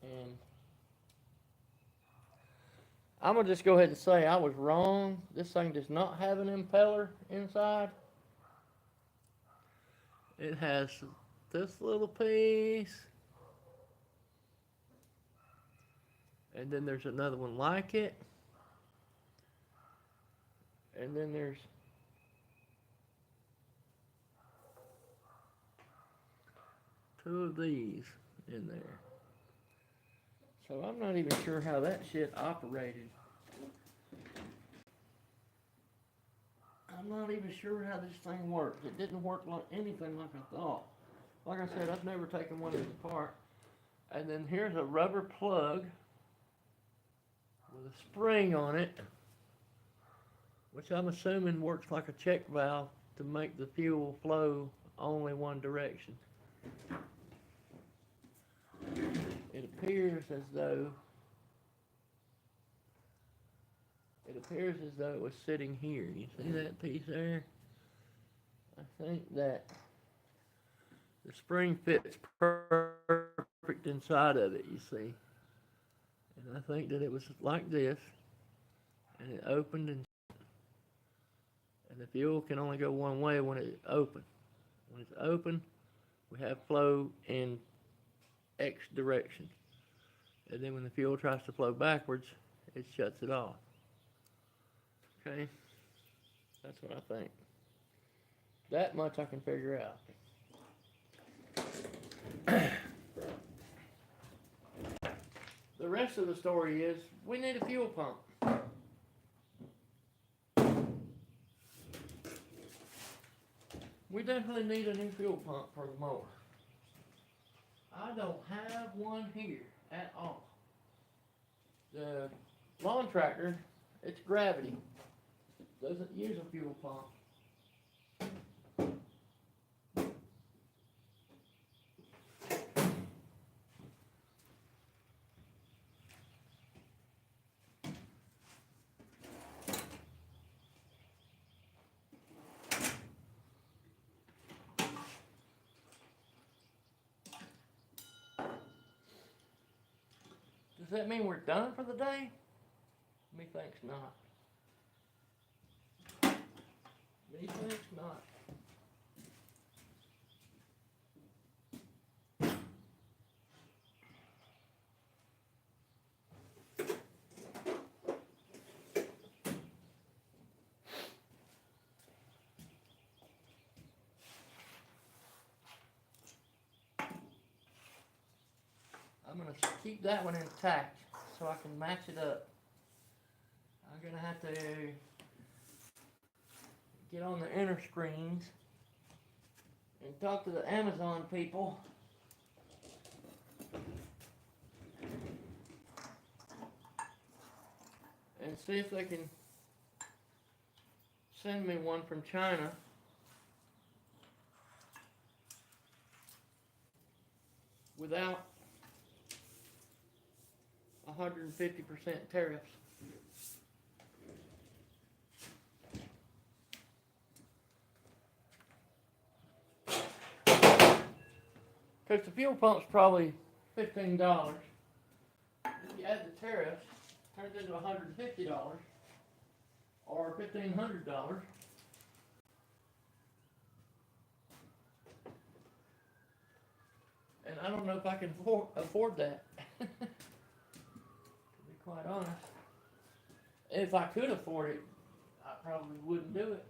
And I'm going to just go ahead and say I was wrong. This thing does not have an impeller inside. It has this little piece. And then there's another one like it. And then there's two of these in there. So I'm not even sure how that shit operated. I'm not even sure how this thing works. It didn't work like anything like I thought. Like I said, I've never taken one of these apart. And then here's a rubber plug with a spring on it, which I'm assuming works like a check valve to make the fuel flow only one direction. It appears as though it was sitting here. You see that piece there? I think that the spring fits perfect inside of it, you see. And I think that it was like this, and it opened, and the fuel can only go one way when it's open. When it's open, we have flow in X direction. And then when the fuel tries to flow backwards, it shuts it off. Okay? That's what I think. That much I can figure out. The rest rest of the story is we need a fuel pump. We definitely need a new fuel pump for the mower. I don't have one here at all. The lawn tractor, it's gravity. Doesn't use a fuel pump. Does that mean we're done for the day? Methinks not. Methinks not. I'm going to keep that one intact so I can match it up. I'm going to have to get on the inner screens and talk to the Amazon people and see if they can send me one from China without 150% tariffs. Because the fuel pump's probably $15. If you add the tariffs, it turns into $150 or $1,500. And I don't know if I can afford that. To be quite honest. If I could afford it, I probably wouldn't do it.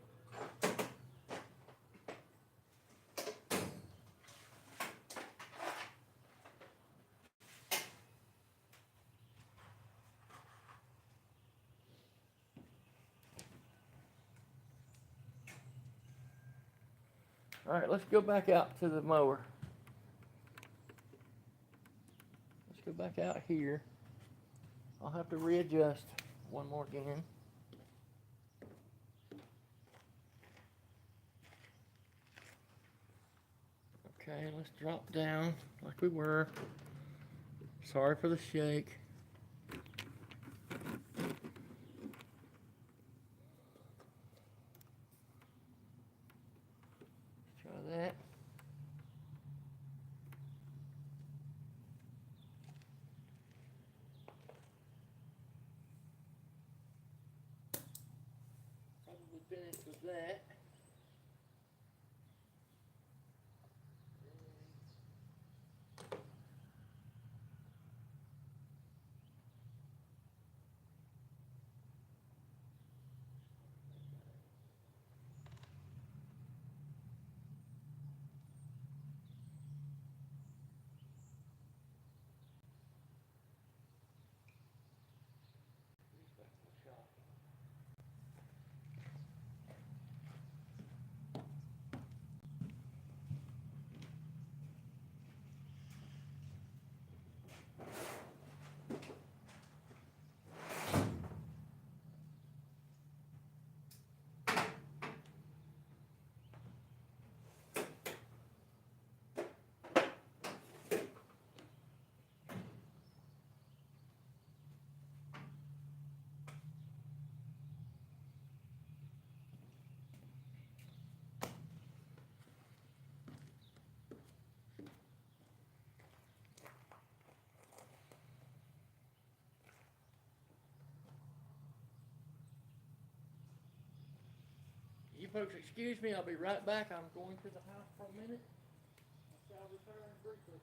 All right, let's go back out to the mower. Let's go back out here. I'll have to readjust one more again. Okay, let's drop down like we were. Sorry for the shake. Let's try that. Probably finish with that. You folks excuse me, I'll be right back. I'm going to the house for a minute. I shall return briefly.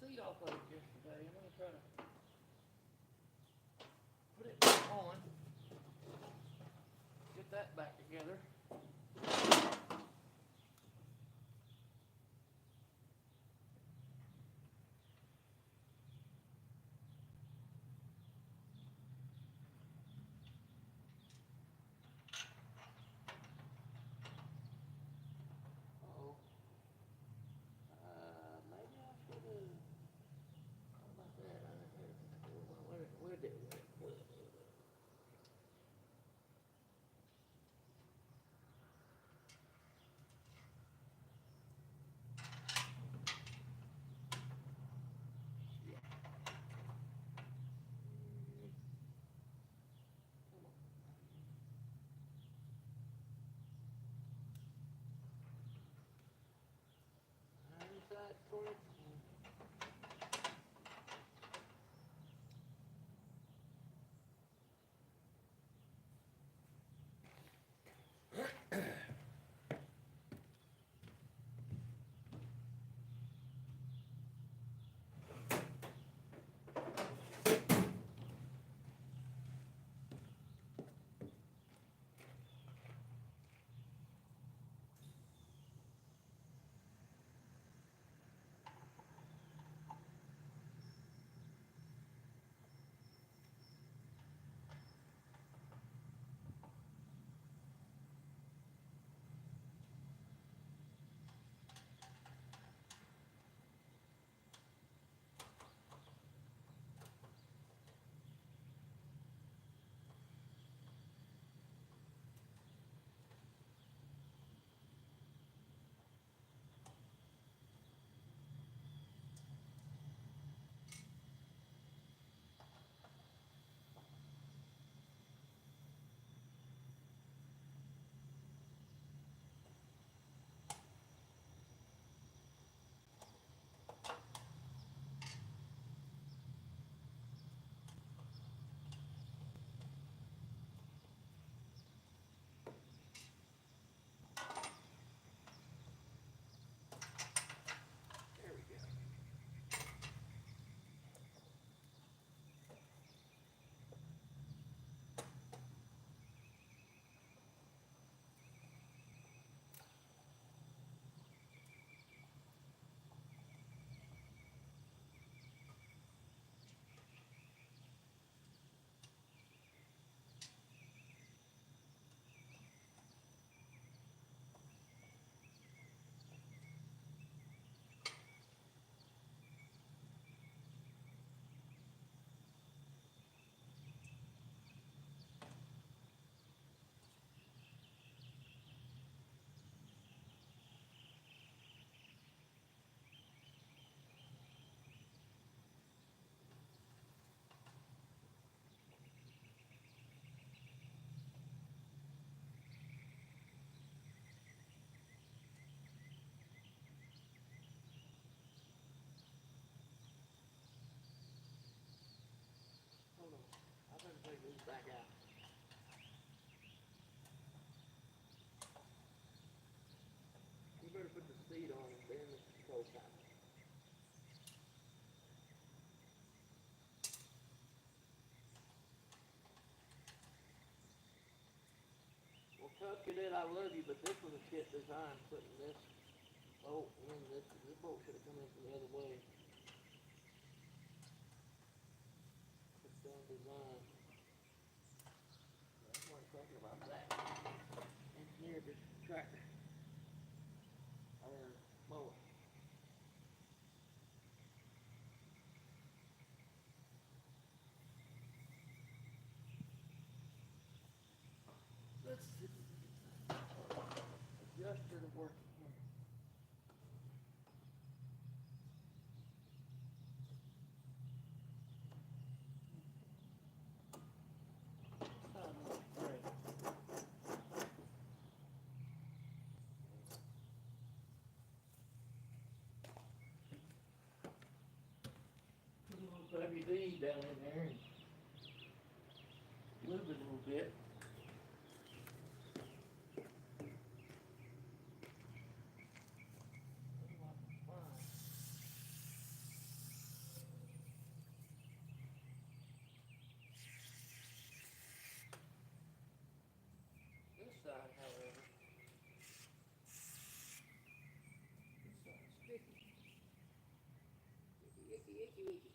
seat off of it yesterday. I'm gonna try to put it back on. Get that back together. Maybe I should have. How about that? Where did it? Inside for it. There we go. Hold on. I better take these back out. You better put the seat on and then the control panel. Well, Tuck, you did. I love you, but this was a shit design putting this bolt in. This bolt should have come in from the other way. It's dumb design. That's what I'm talking about. That engineered this tractor or mower. Let's see. Adjuster to work here. Put a little WD down in there and lube it a little bit. Wakey, wakey.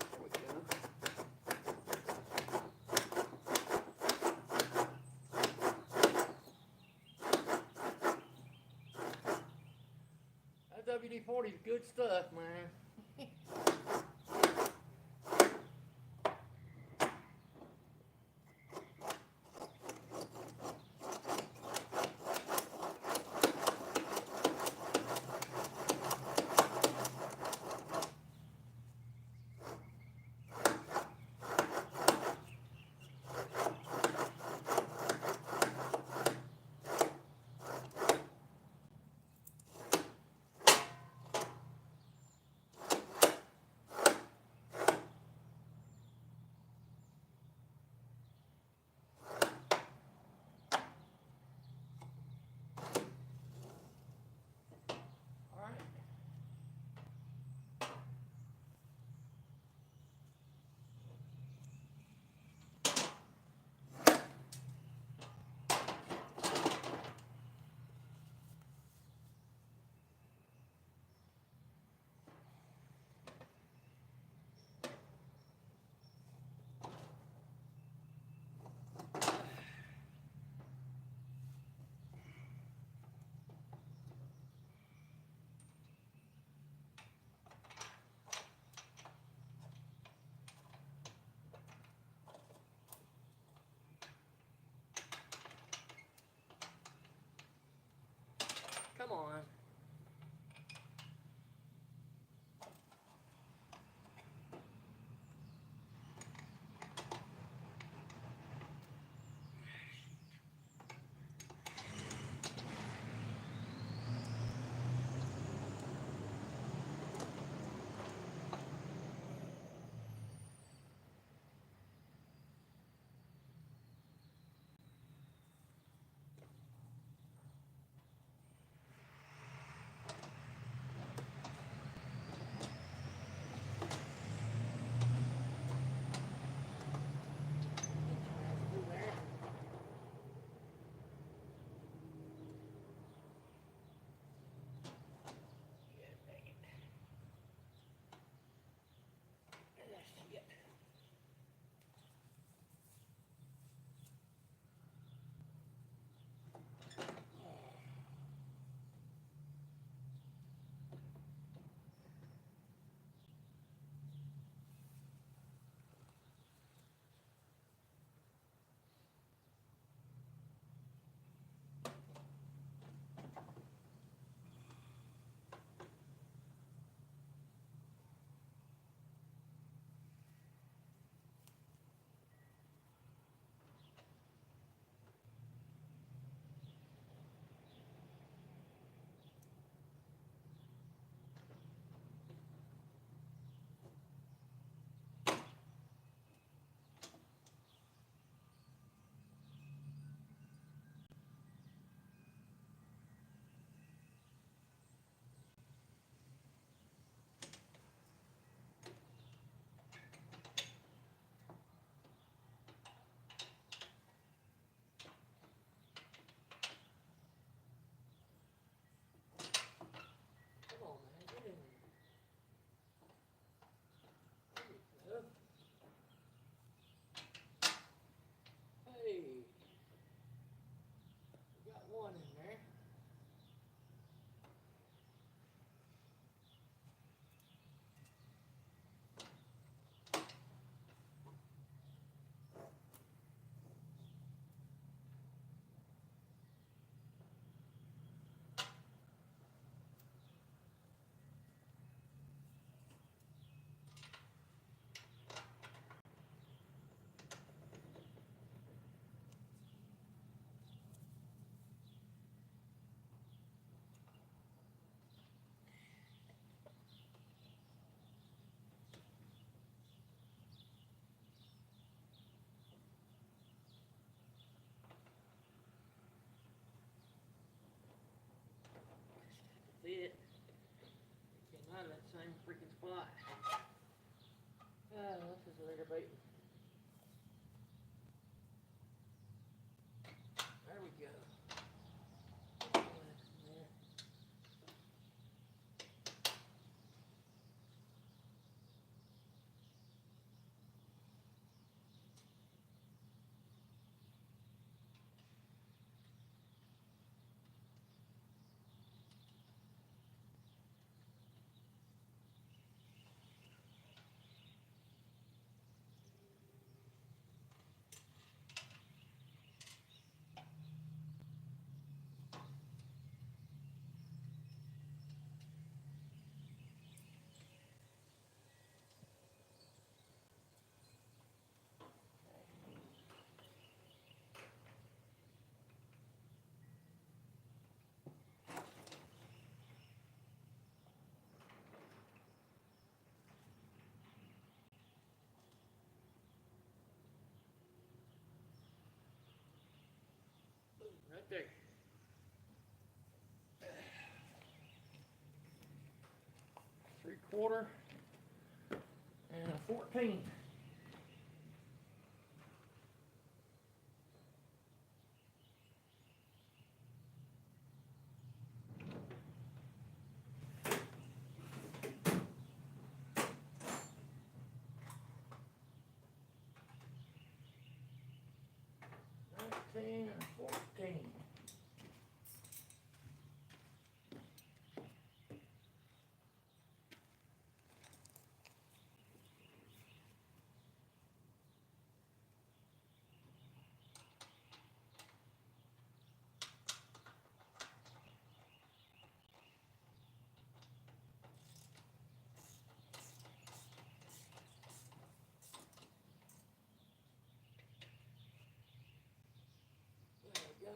There we go. That WD-40 is good stuff, man. All right. Come on. there, baby. There we go. Right there. 3/4 and a 14. And 14. There we go.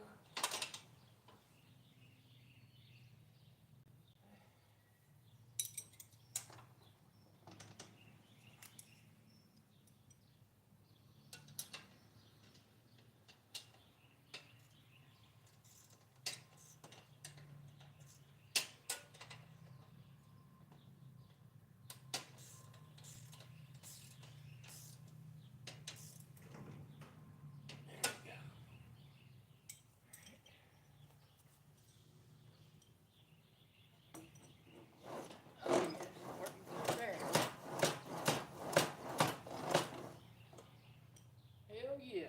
Hell yeah.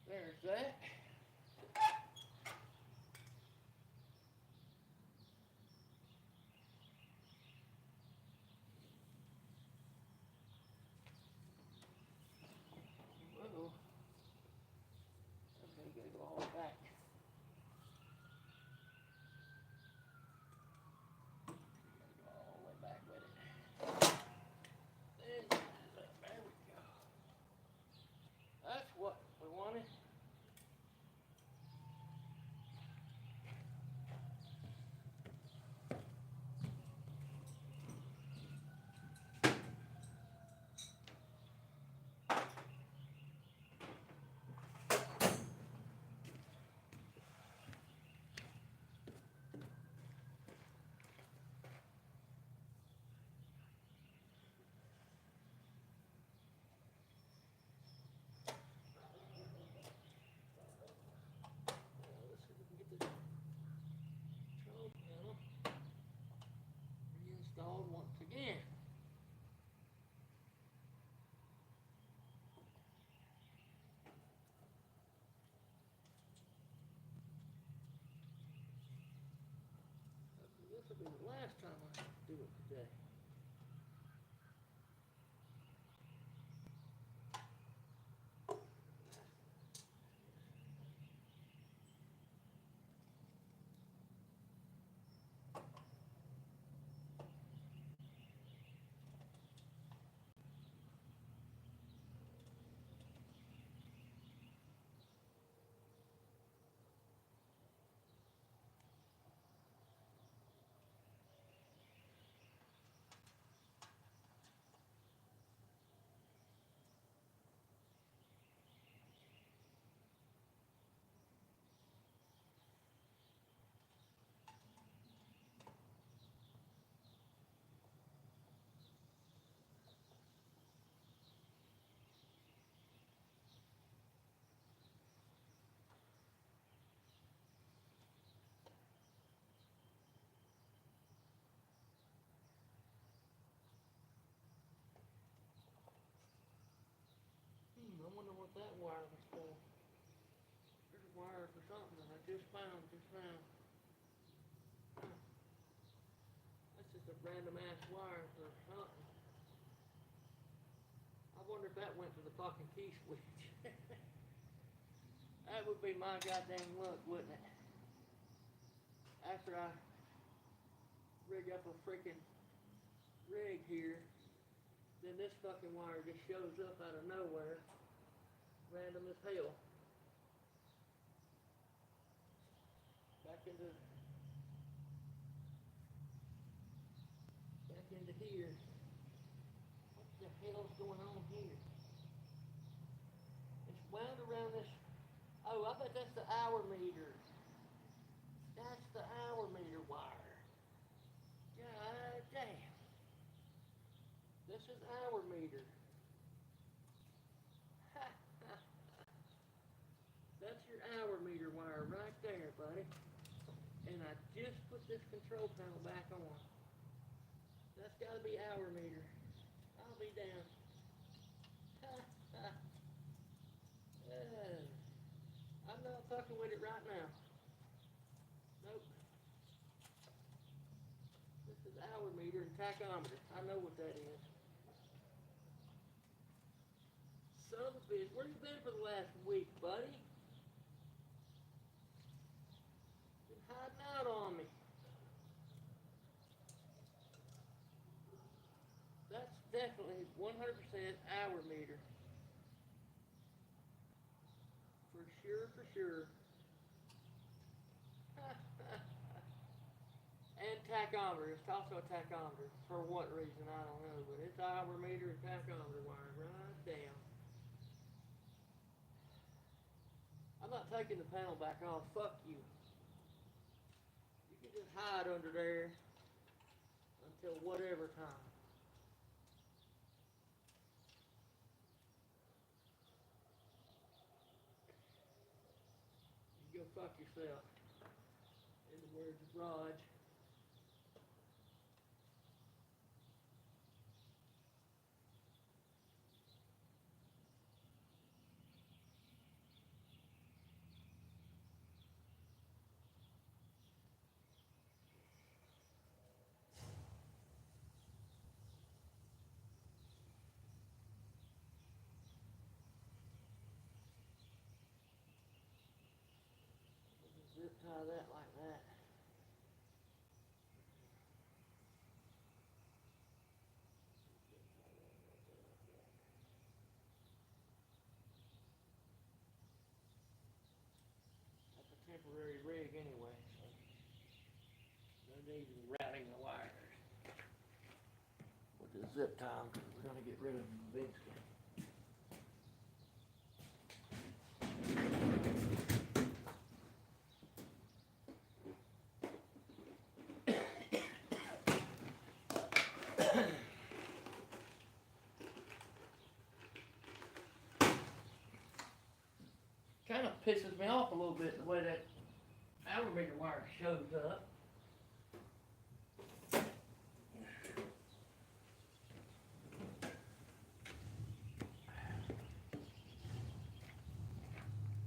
There's that. Whoa. Okay, gotta go all the way back. Gotta go all the way back with it. There we go. That's what we wanted. Let's see if we can get this control panel reinstalled once again. This will be the last time I do it today. that wire was for. There's a wire for something that I just found Huh. That's just a random ass wire for something. I wonder if that went to the fucking key switch. That would be my goddamn luck, wouldn't it? After I rig up a freaking rig here, then this fucking wire just shows up out of nowhere, random as hell. Back into here. What the hell's going on here? It's wound around this. Oh, I bet that's the hour meter. That's the hour meter wire. God damn. This is hour meter. That's your hour meter wire right there, buddy. And I just put this control panel back on. That's gotta be hour meter. I'll be down. I'm not fucking with it right now. Nope. This is hour meter and tachometer. I know what that is. Son of a bitch, where you been for the last week, buddy? Been hiding out on me. That's definitely 100% hour meter. For sure, for sure. And tachometer. It's also a tachometer. For what reason, I don't know. But it's hour meter and tachometer wire right down. I'm not taking the panel back off. Fuck you. You can just hide under there until whatever time. You go fuck yourself. In the words of Raj. Zip tie that like that. That's a temporary rig anyway, so no need in routing the wires. With the zip tie, we're going to get rid of them eventually. Kind of pisses me off a little bit the way that hour meter wire shows up.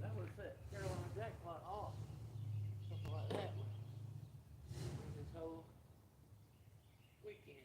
That would have set Carolina jackpot off. Something like that would bring this whole weekend.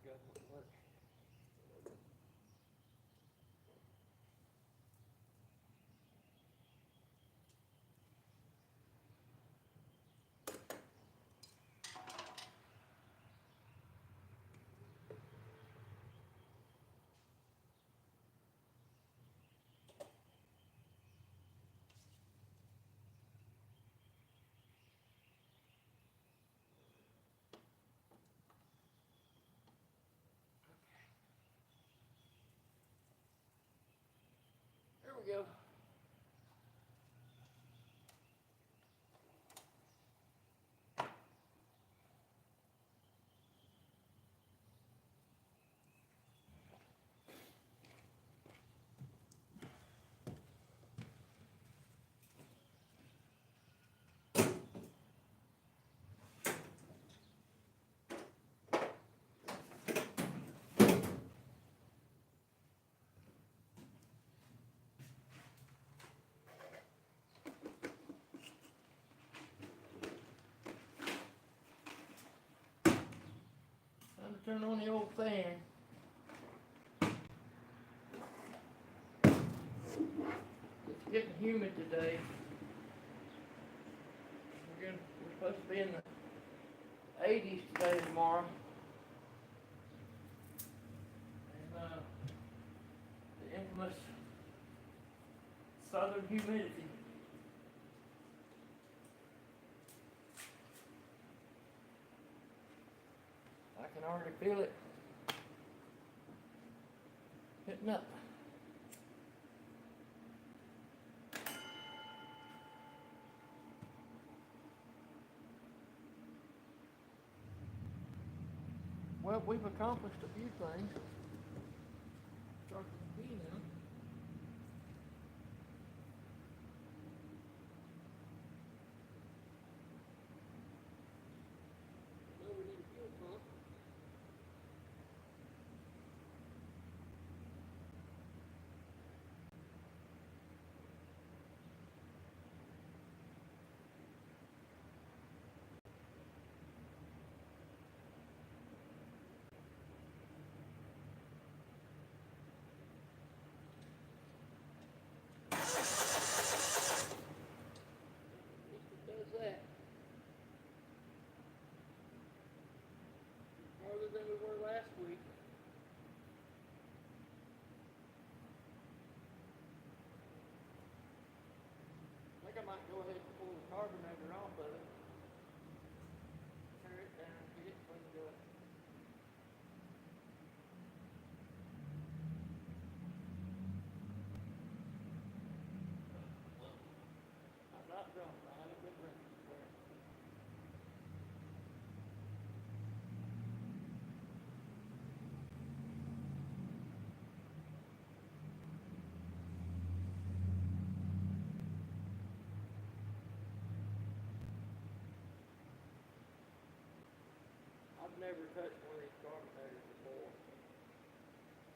adjustment work. There we go. Time to turn on the old fan. It's getting humid today. We're supposed to be in the 80s today and tomorrow. And the infamous southern humidity. I can already feel it hitting up. Well, we've accomplished a few things. Start with the now. Well, we need a fuel pump. Does that. Farther than we were last week. I think I might go ahead and pull the carburetor off of it. Tear it down, get it cleaned up. I'm not drunk, I haven't been drinking. I've never touched one of these carburetors before.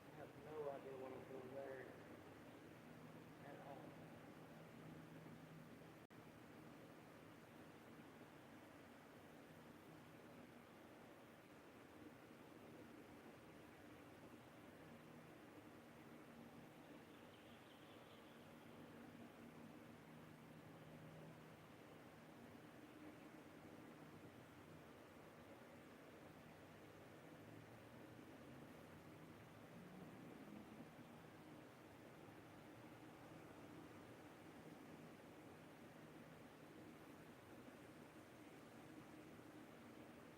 I have no idea what I'm doing there at all.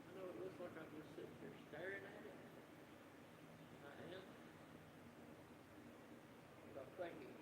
I know it looks like I'm just sitting here staring at it. I am. But I'm thinking.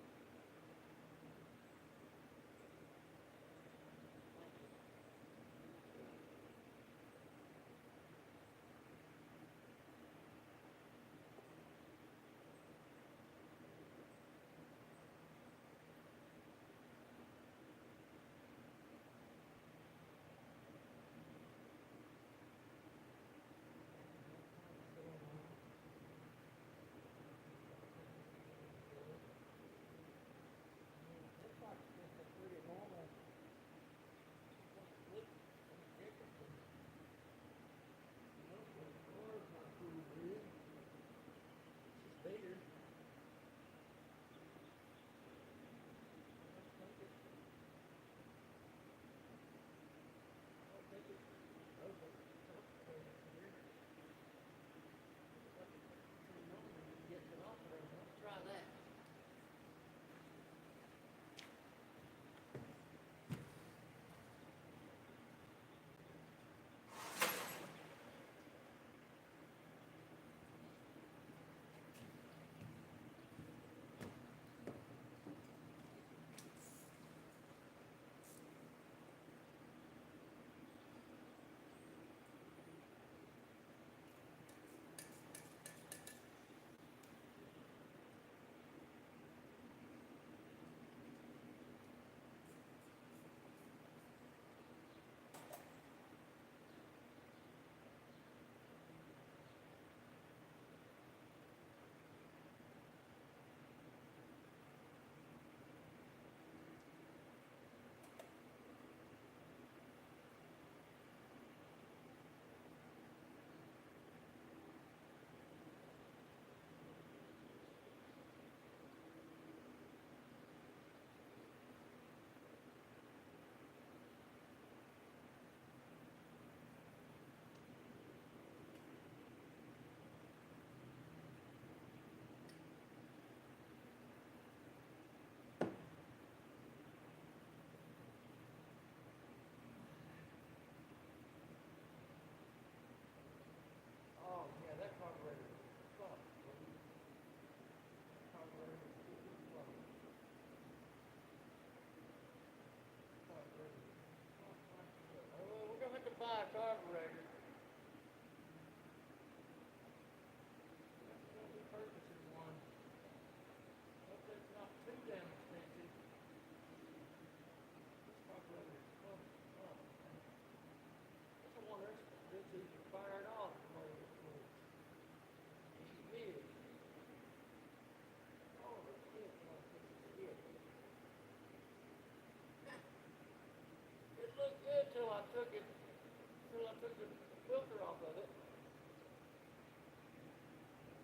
took the filter off of it.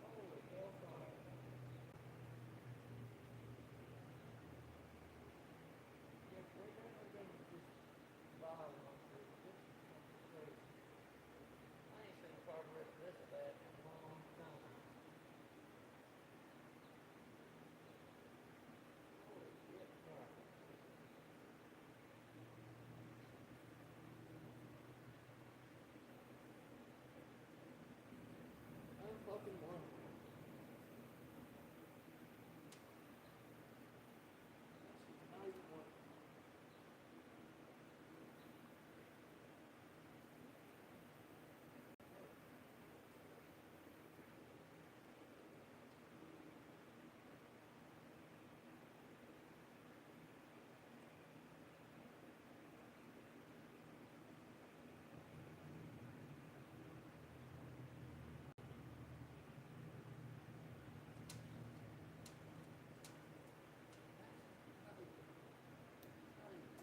Holy hellfire. Yeah, we're never gonna just buy one for this. This is crazy. I ain't seen a carburetor this bad in a long time. Holy shit, God. I'm fucking wondering. How you want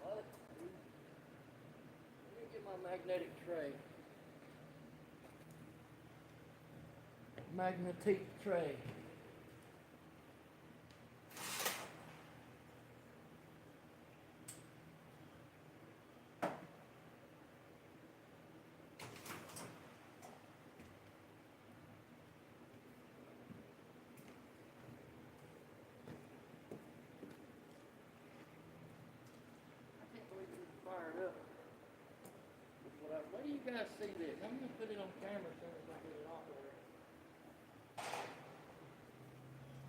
what? Let me get my magnetic tray. Magnetic tray. I can't believe it's fired up. Let you guys see this. I'm gonna put it on camera as soon as I get it off of there.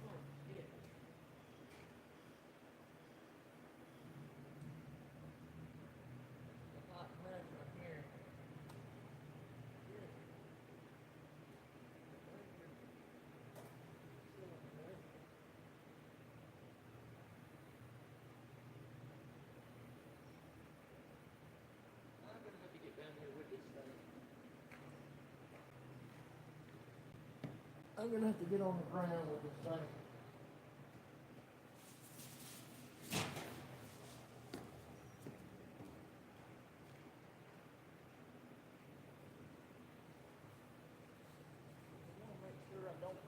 Oh shit. A hot mess right here. Shit. I'm gonna have to get down here with this thing. I'm gonna have to get on the ground with this thing. I wanna make sure I don't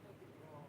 hook it wrong.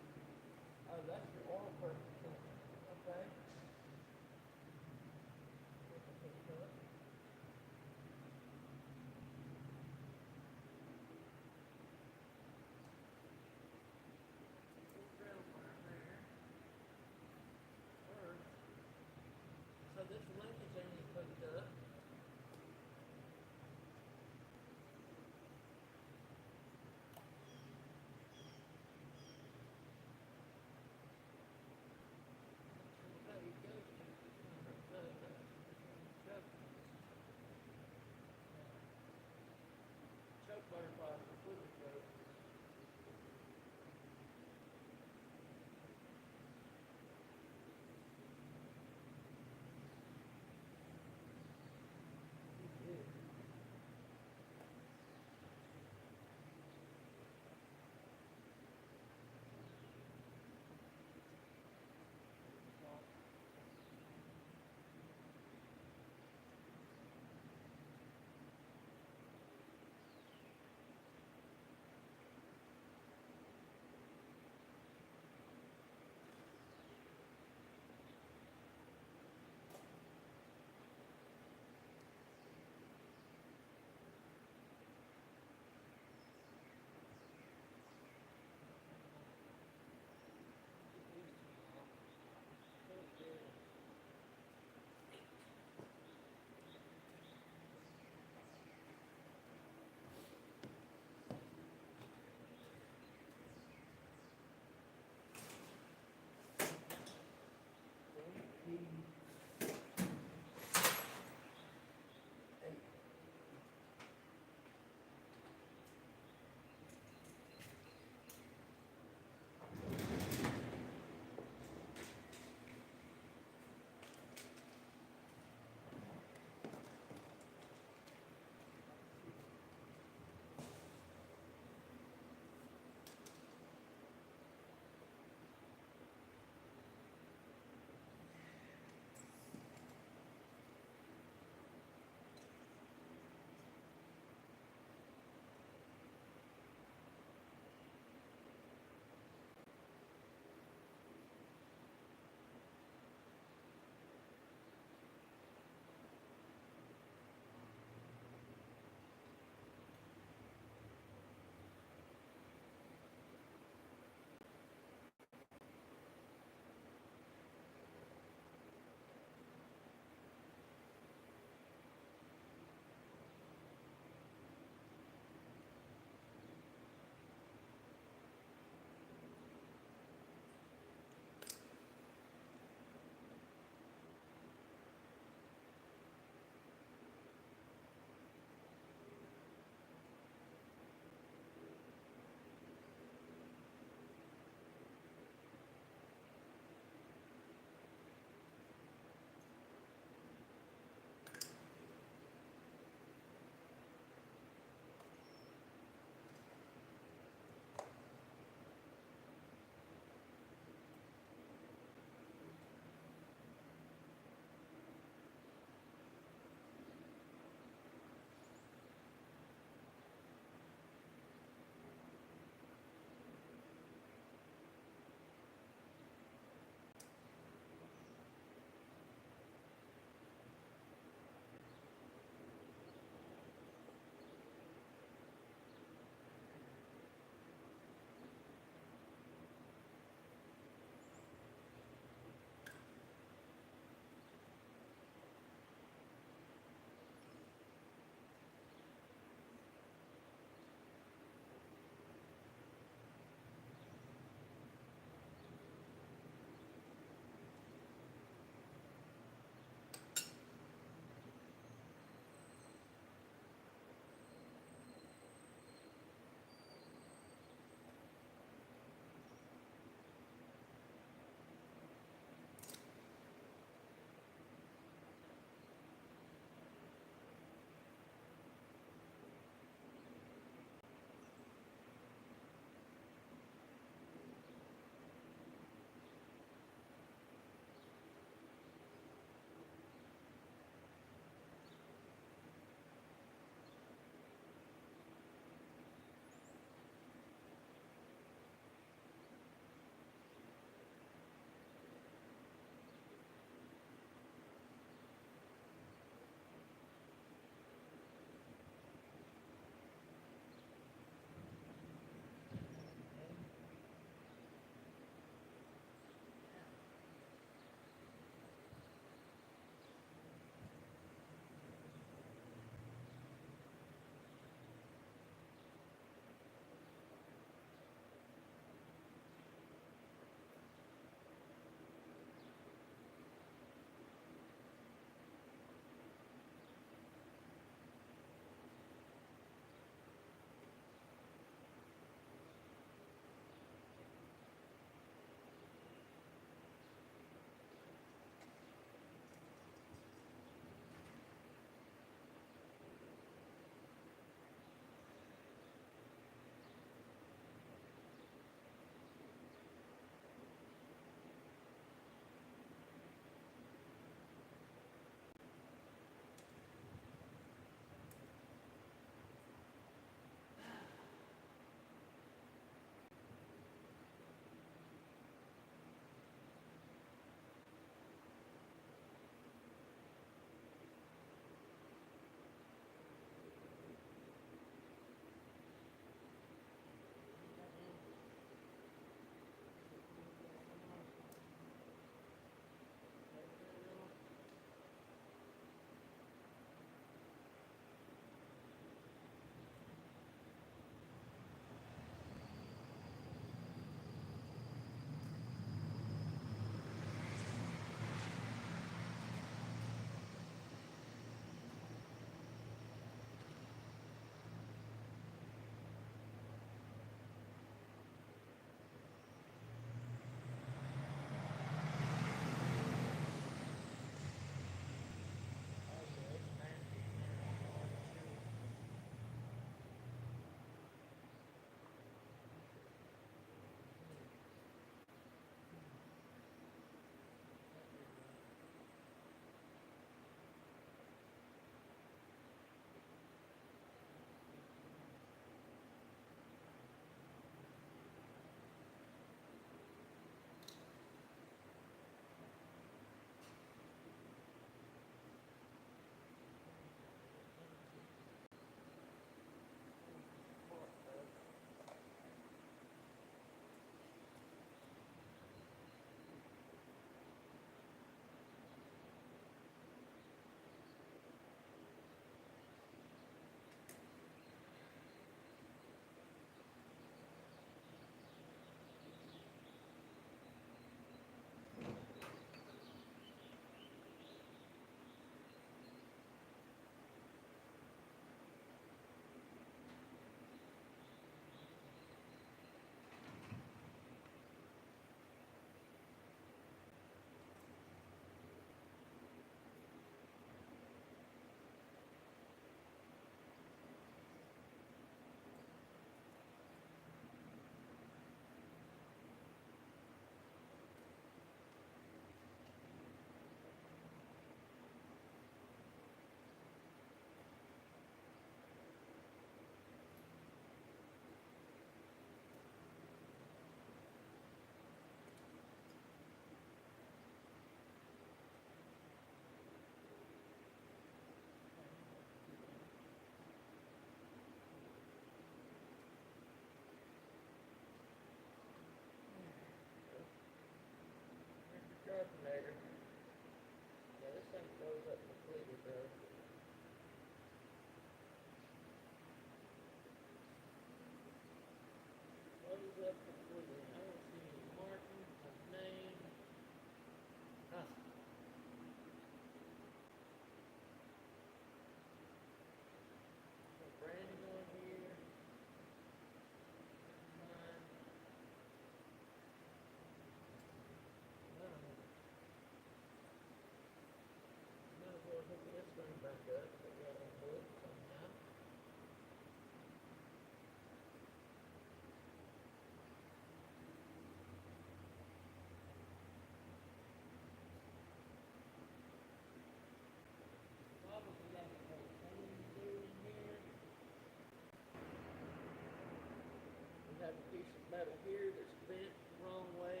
have a piece of metal here that's bent the wrong way.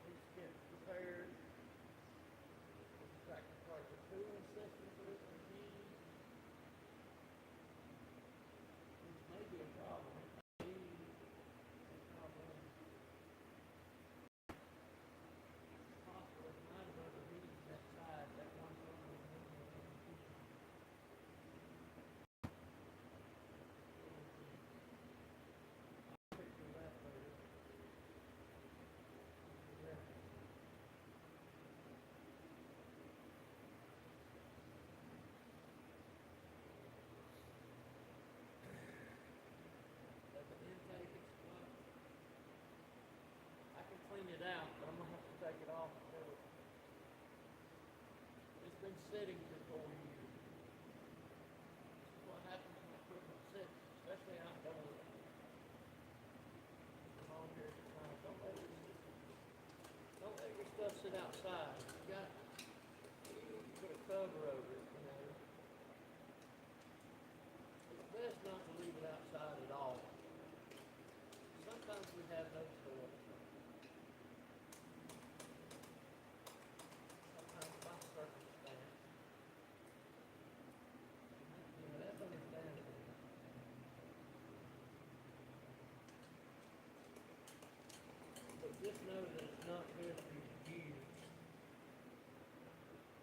Needs to get repaired. Looks like part of the cooling system for this machine. Which may be a problem. It may be a problem. It's possible it might have overheated that side, that one side. I can clean it out, but I'm gonna have to take it off. It's been sitting for 4 years. This is what happens when equipment sits, especially outdoors. Long periods of time. Don't let your stuff sit outside. You put a cover over it, you know. It's best not to leave it outside at all. Sometimes we have no choice. Sometimes by circumstance. You know, that's understandable. But just know that it's not good for you to use.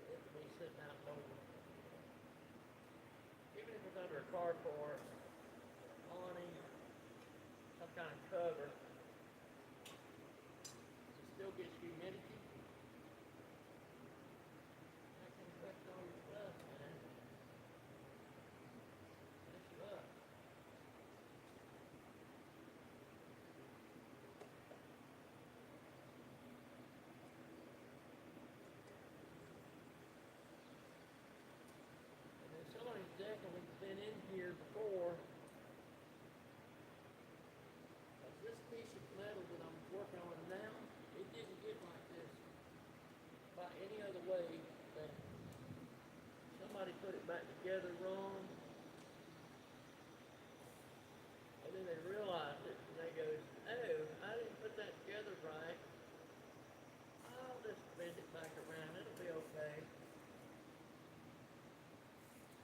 It to be sitting outdoors. Even if it's under a carport, awning, some kind of cover, it still gets humidity. That can affect all your stuff, man. Mess you up. And then somebody's definitely been in here before. This piece of metal that I'm working on now, it didn't get like this by any other way that somebody put it back together wrong. And then they realized it and they go, oh, I didn't put that together right. I'll just bend it back around, it'll be okay.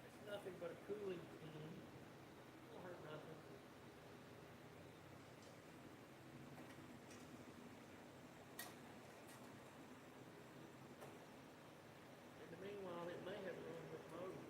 It's nothing but a cooling pin. It won't hurt nothing. Meanwhile, it may have ruined this motor.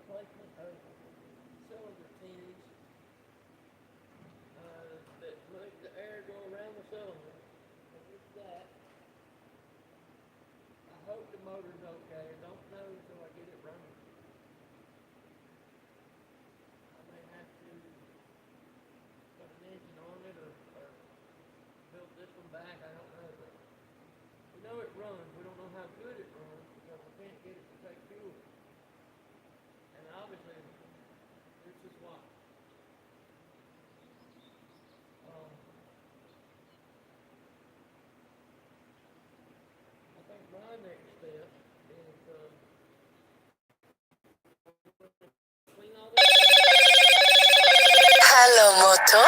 replacement of cylinder tins that make the air go around the cylinder. And with that, I hope the motor's okay. I don't know until I get it running. I may have to put an engine on it or build this one back. I don't know, but we know it runs. We don't know how good it runs because we can't get it to take fuel. And obviously, this is why. I think my next step is clean all this. Hello, Moto.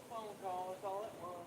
Phone call, that's all it was.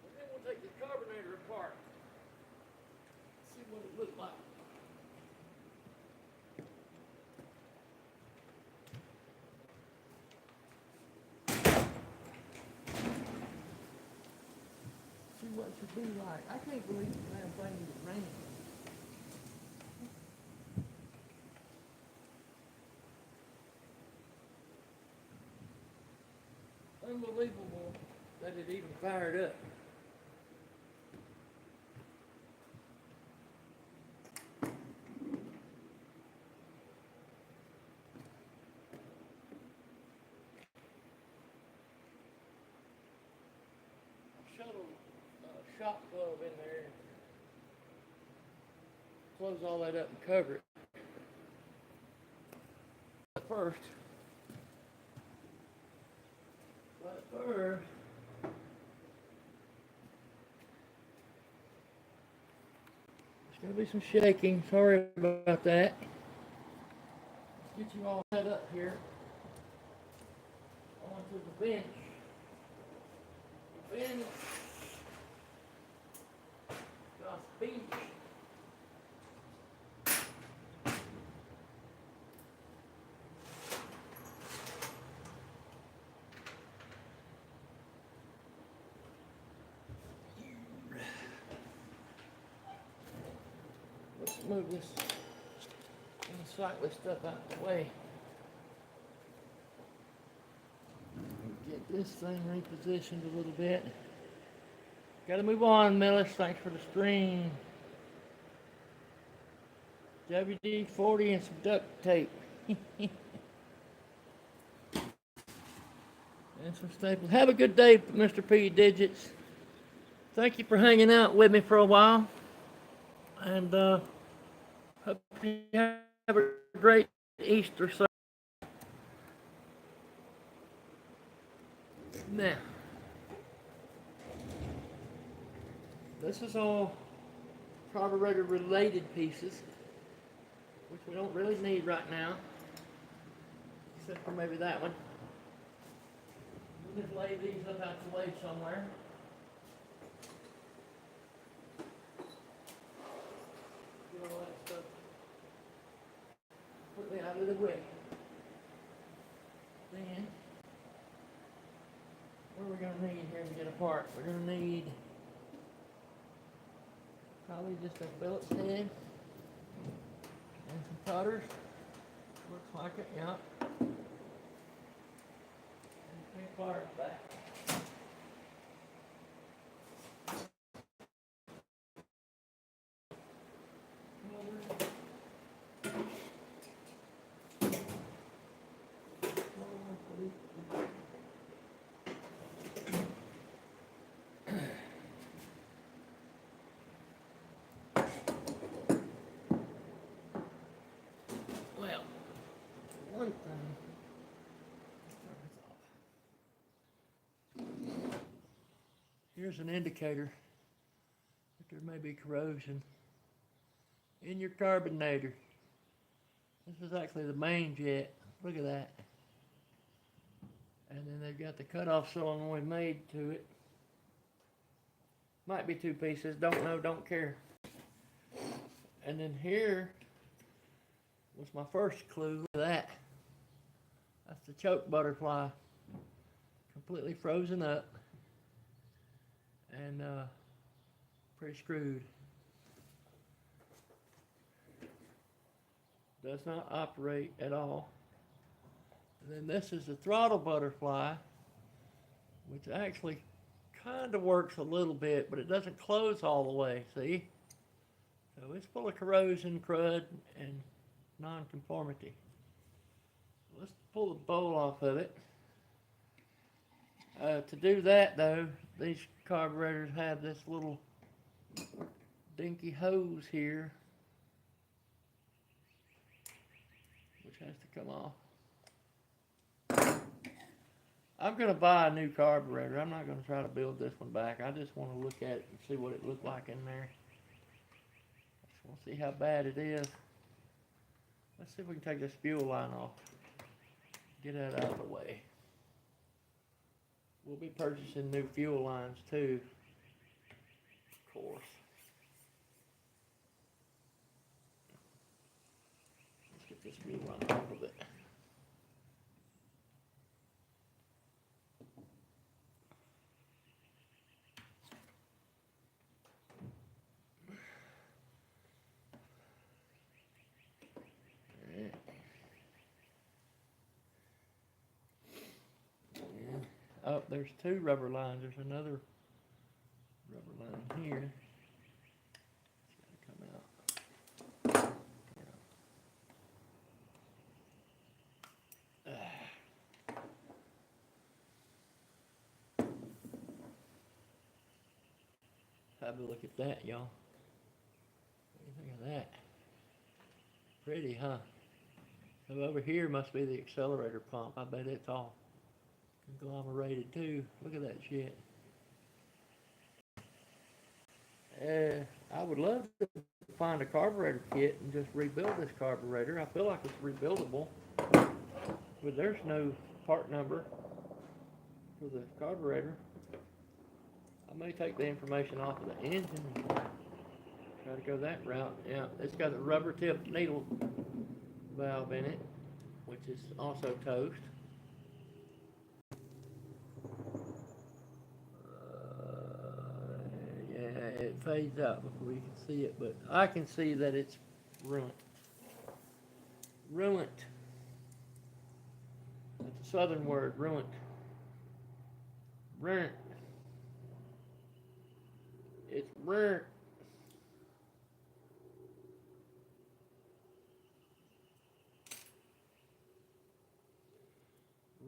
And then we'll take the carburetor apart. See what it looks like. See what it should be like. I can't believe the damn thing is raining. Unbelievable that it even fired up. Shuttle shop glove in there. Close all that up and cover it. First, there's gonna be some shaking. Sorry about that. Let's get you all set up here onto the bench. The bench. Got the bench. Let's move this unsightly stuff out of the way. Get this thing repositioned a little bit. Gotta move on, Millis. Thanks for the stream. WD-40 and some duct tape. And some staples. Have a good day, Mr. P. Digits. Thank you for hanging out with me for a while. And hope you have a great Easter Sunday. Now, this is all carburetor related pieces, which we don't really need right now, except for maybe that one. We'll just lay these up out the way somewhere. Get all that stuff completely out of the way. Then, what are we going to need here to get apart? We're going to need Probably just a Phillips head and some cutters. Looks like it, yeah. And pliers back. Well, one thing. Here's an indicator that there may be corrosion in your carburetor. This is actually the main jet. Look at that. And then they've got the cutoff solenoid made to it. Might be two pieces, don't know, don't care. And then here was my first clue. Look at that. That's the choke butterfly. Completely frozen up. And pretty screwed. Does not operate at all. And then this is the throttle butterfly, which actually kind of works a little bit, but it doesn't close all the way, see? So it's full of corrosion, crud, and non-conformity. Let's pull the bowl off of it. To do that though, these carburetors have this little dinky hose here, which has to come off. I'm going to buy a new carburetor. I'm not going to try to build this one back. I just want to look at it and see what it looked like in there. Just want to see how bad it is. Let's see if we can take this fuel line off. Get that out of the way. We'll be purchasing new fuel lines too, of course. Let's get this fuel line off of it. Oh, there's two rubber lines. There's another rubber line here. It's got to come out. Have a look at that, y'all. What do you think of that? Pretty, huh? So over here must be the accelerator pump. I bet it's all conglomerated too. Look at that shit. I would love to find a carburetor kit and just rebuild this carburetor. I feel like it's rebuildable, but there's no part number for the carburetor. I may take the information off of the engine and try to go that route. Yeah, it's got a rubber tip needle valve in it, which is also toast. Yeah, it fades out before you can see it, but I can see that it's ruined. Ruined. That's a southern word, ruined. Ruined. It's ruined.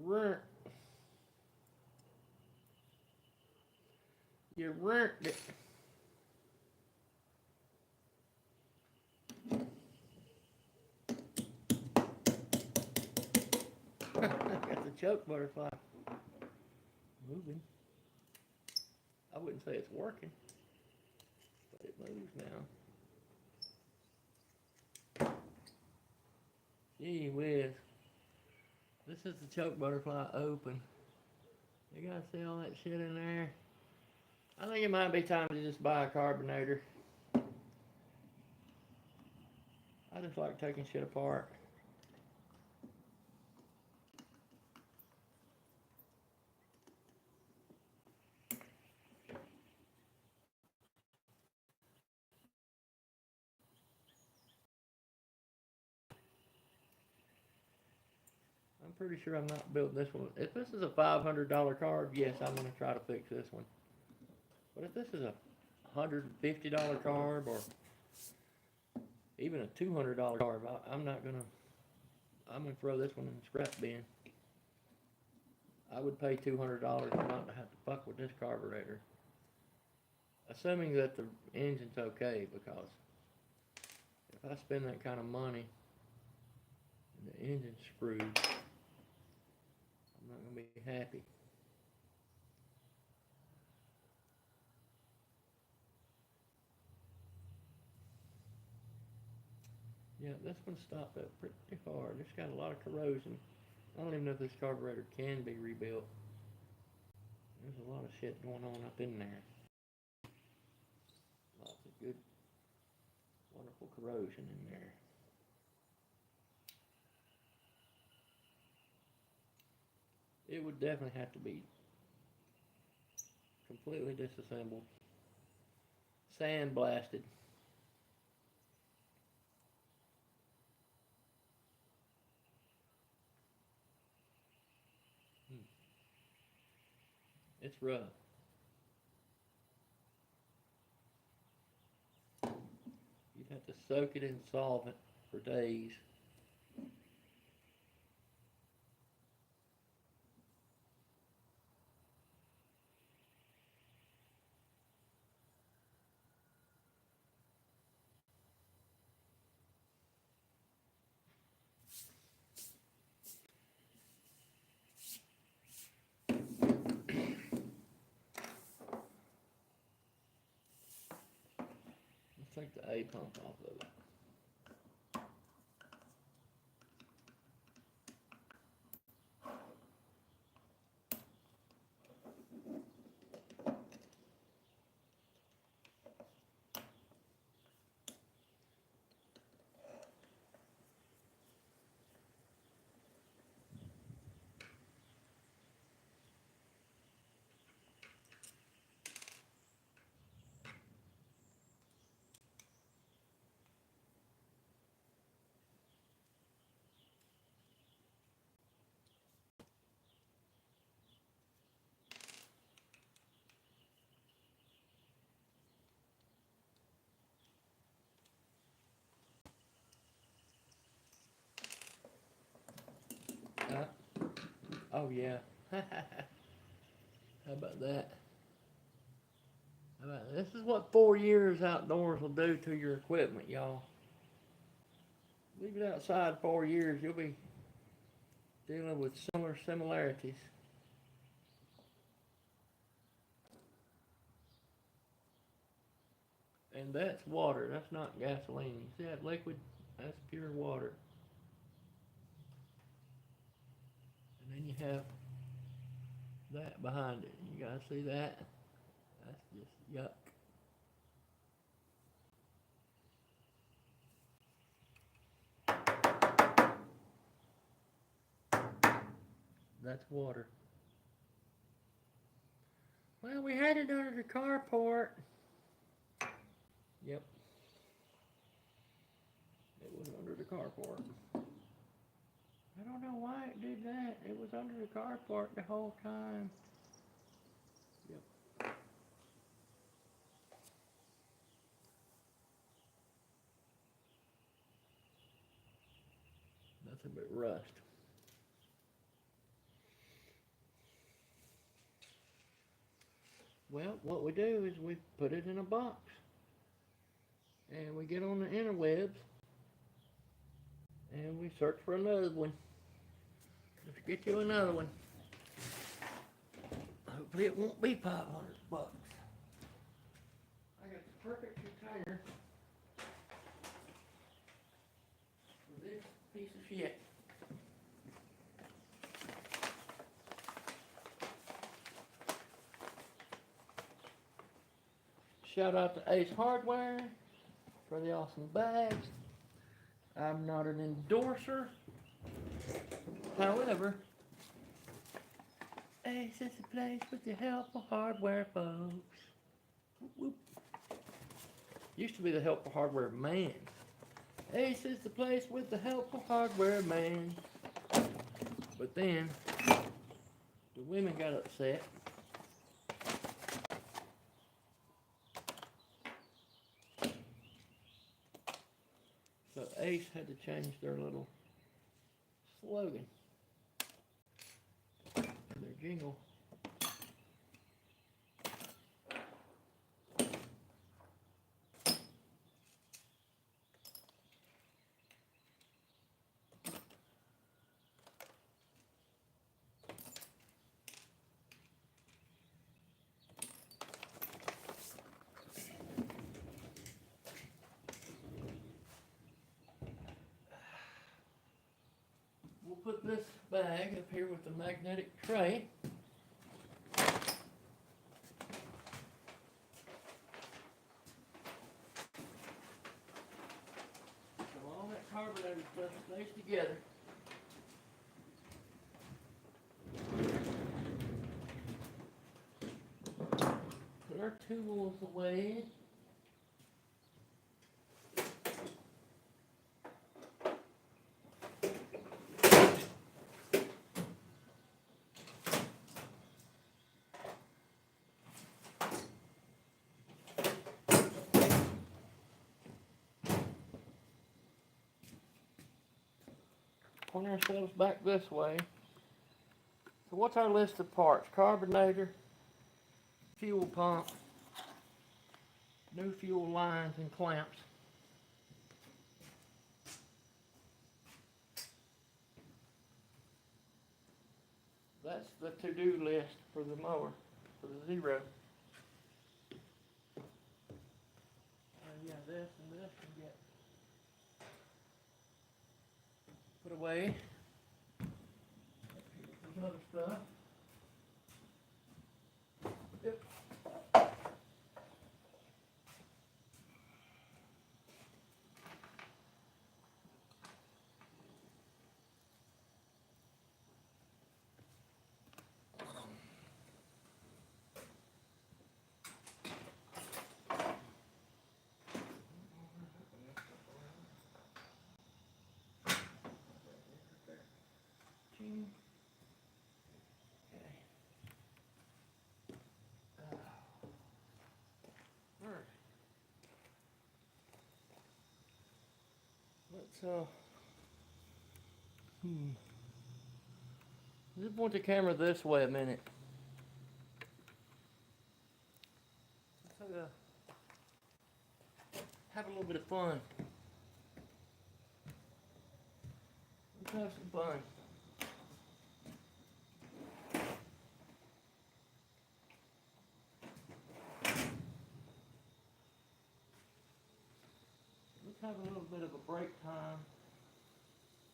Ruined. You ruined it. Got the choke butterfly moving. I wouldn't say it's working, but it moves now. Gee whiz. This is the choke butterfly open. You gotta see all that shit in there. I think it might be time to just buy a carburetor. I just like taking shit apart. I'm pretty sure I'm not building this one. If this is a $500 carb, yes, I'm going to try to fix this one. But if this is a $150 carb or even a $200 carb, I'm not going to, I'm going to throw this one in the scrap bin. I would pay $200 not to have to fuck with this carburetor. Assuming that the engine's okay, because if I spend that kind of money and the engine's screwed, I'm not going to be happy. Yeah, this one stopped up pretty hard. It's got a lot of corrosion. I don't even know if this carburetor can be rebuilt. There's a lot of shit going on up in there. Lots of good, wonderful corrosion in there. It would definitely have to be completely disassembled, sandblasted. It's rough. You'd have to soak it in solvent for days. Let's take the A pump off of it. Oh yeah. How about that? How about that? This is what 4 years outdoors will do to your equipment, y'all. Leave it outside 4 years, you'll be dealing with similar similarities. And that's water, that's not gasoline. You see that liquid? That's pure water. And then you have that behind it. You guys see that? That's just yuck. That's water. Well, we had it under the carport. Yep. It was under the carport. I don't know why it did that. It was under the carport the whole time. Yep. Nothing but rust. Well, what we do is we put it in a box. And we get on the interwebs. And we search for another one. Let's get you another one. Hopefully it won't be 500 bucks. I got the perfect container for this piece of shit. Shout out to Ace Hardware for the awesome bags. I'm not an endorser. However, Ace is the place with the helpful hardware, folks. Whoop, whoop. Used to be the helpful hardware man. Ace is the place with the helpful hardware man. But then the women got upset. So Ace had to change their little slogan, their jingle. We'll put this bag up here with the magnetic tray. So all that carburetor stuff stays together. Put our tools away. Point ourselves back this way. So what's our list of parts? Carburetor, fuel pump, new fuel lines and clamps. That's the to-do list for the mower, for the zero. Yeah, this and this can get put away. Here's other stuff. Yep. Let's just point the camera this way a minute. Let's have a little bit of fun. Let's have some fun. Let's have a little bit of a break time.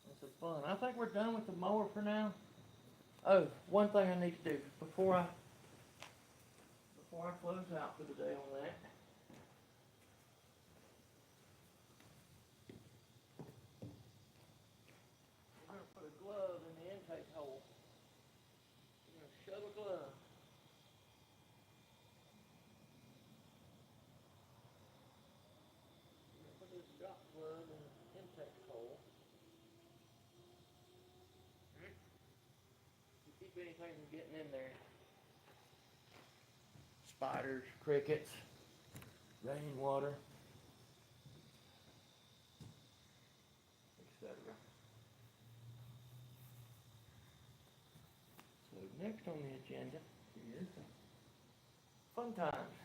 And some fun. I think we're done with the mower for now. Oh, one thing I need to do before I close out for the day on that. We're going to put a glove in the intake hole. We're going to shove a glove. We're going to put this drop glove in the intake hole. To keep anything from getting in there. Spiders, crickets, rainwater, etc. So next on the agenda is fun times.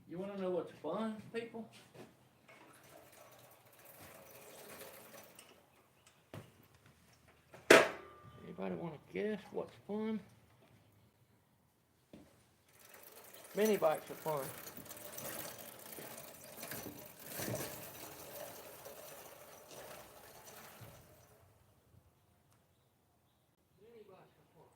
You want to know what's fun, people? Anybody want to guess what's fun? Mini bikes are fun. Mini bikes are fun.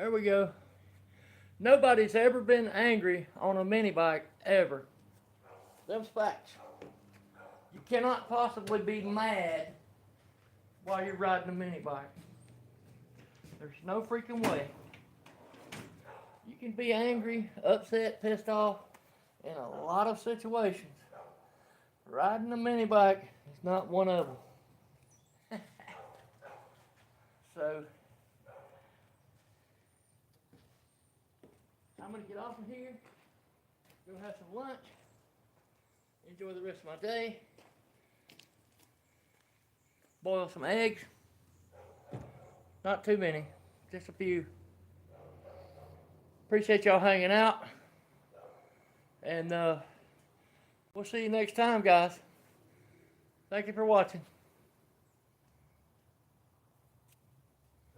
There we go. Nobody's ever been angry on a mini bike, ever. Them facts. You cannot possibly be mad while you're riding a mini bike. There's no freaking way. You can be angry, upset, pissed off in a lot of situations. Riding a mini bike is not one of them. So, I'm going to get off of here, go have some lunch, enjoy the rest of my day, boil some eggs, not too many, just a few. Appreciate y'all hanging out, and we'll see you next time, guys. Thank you for watching.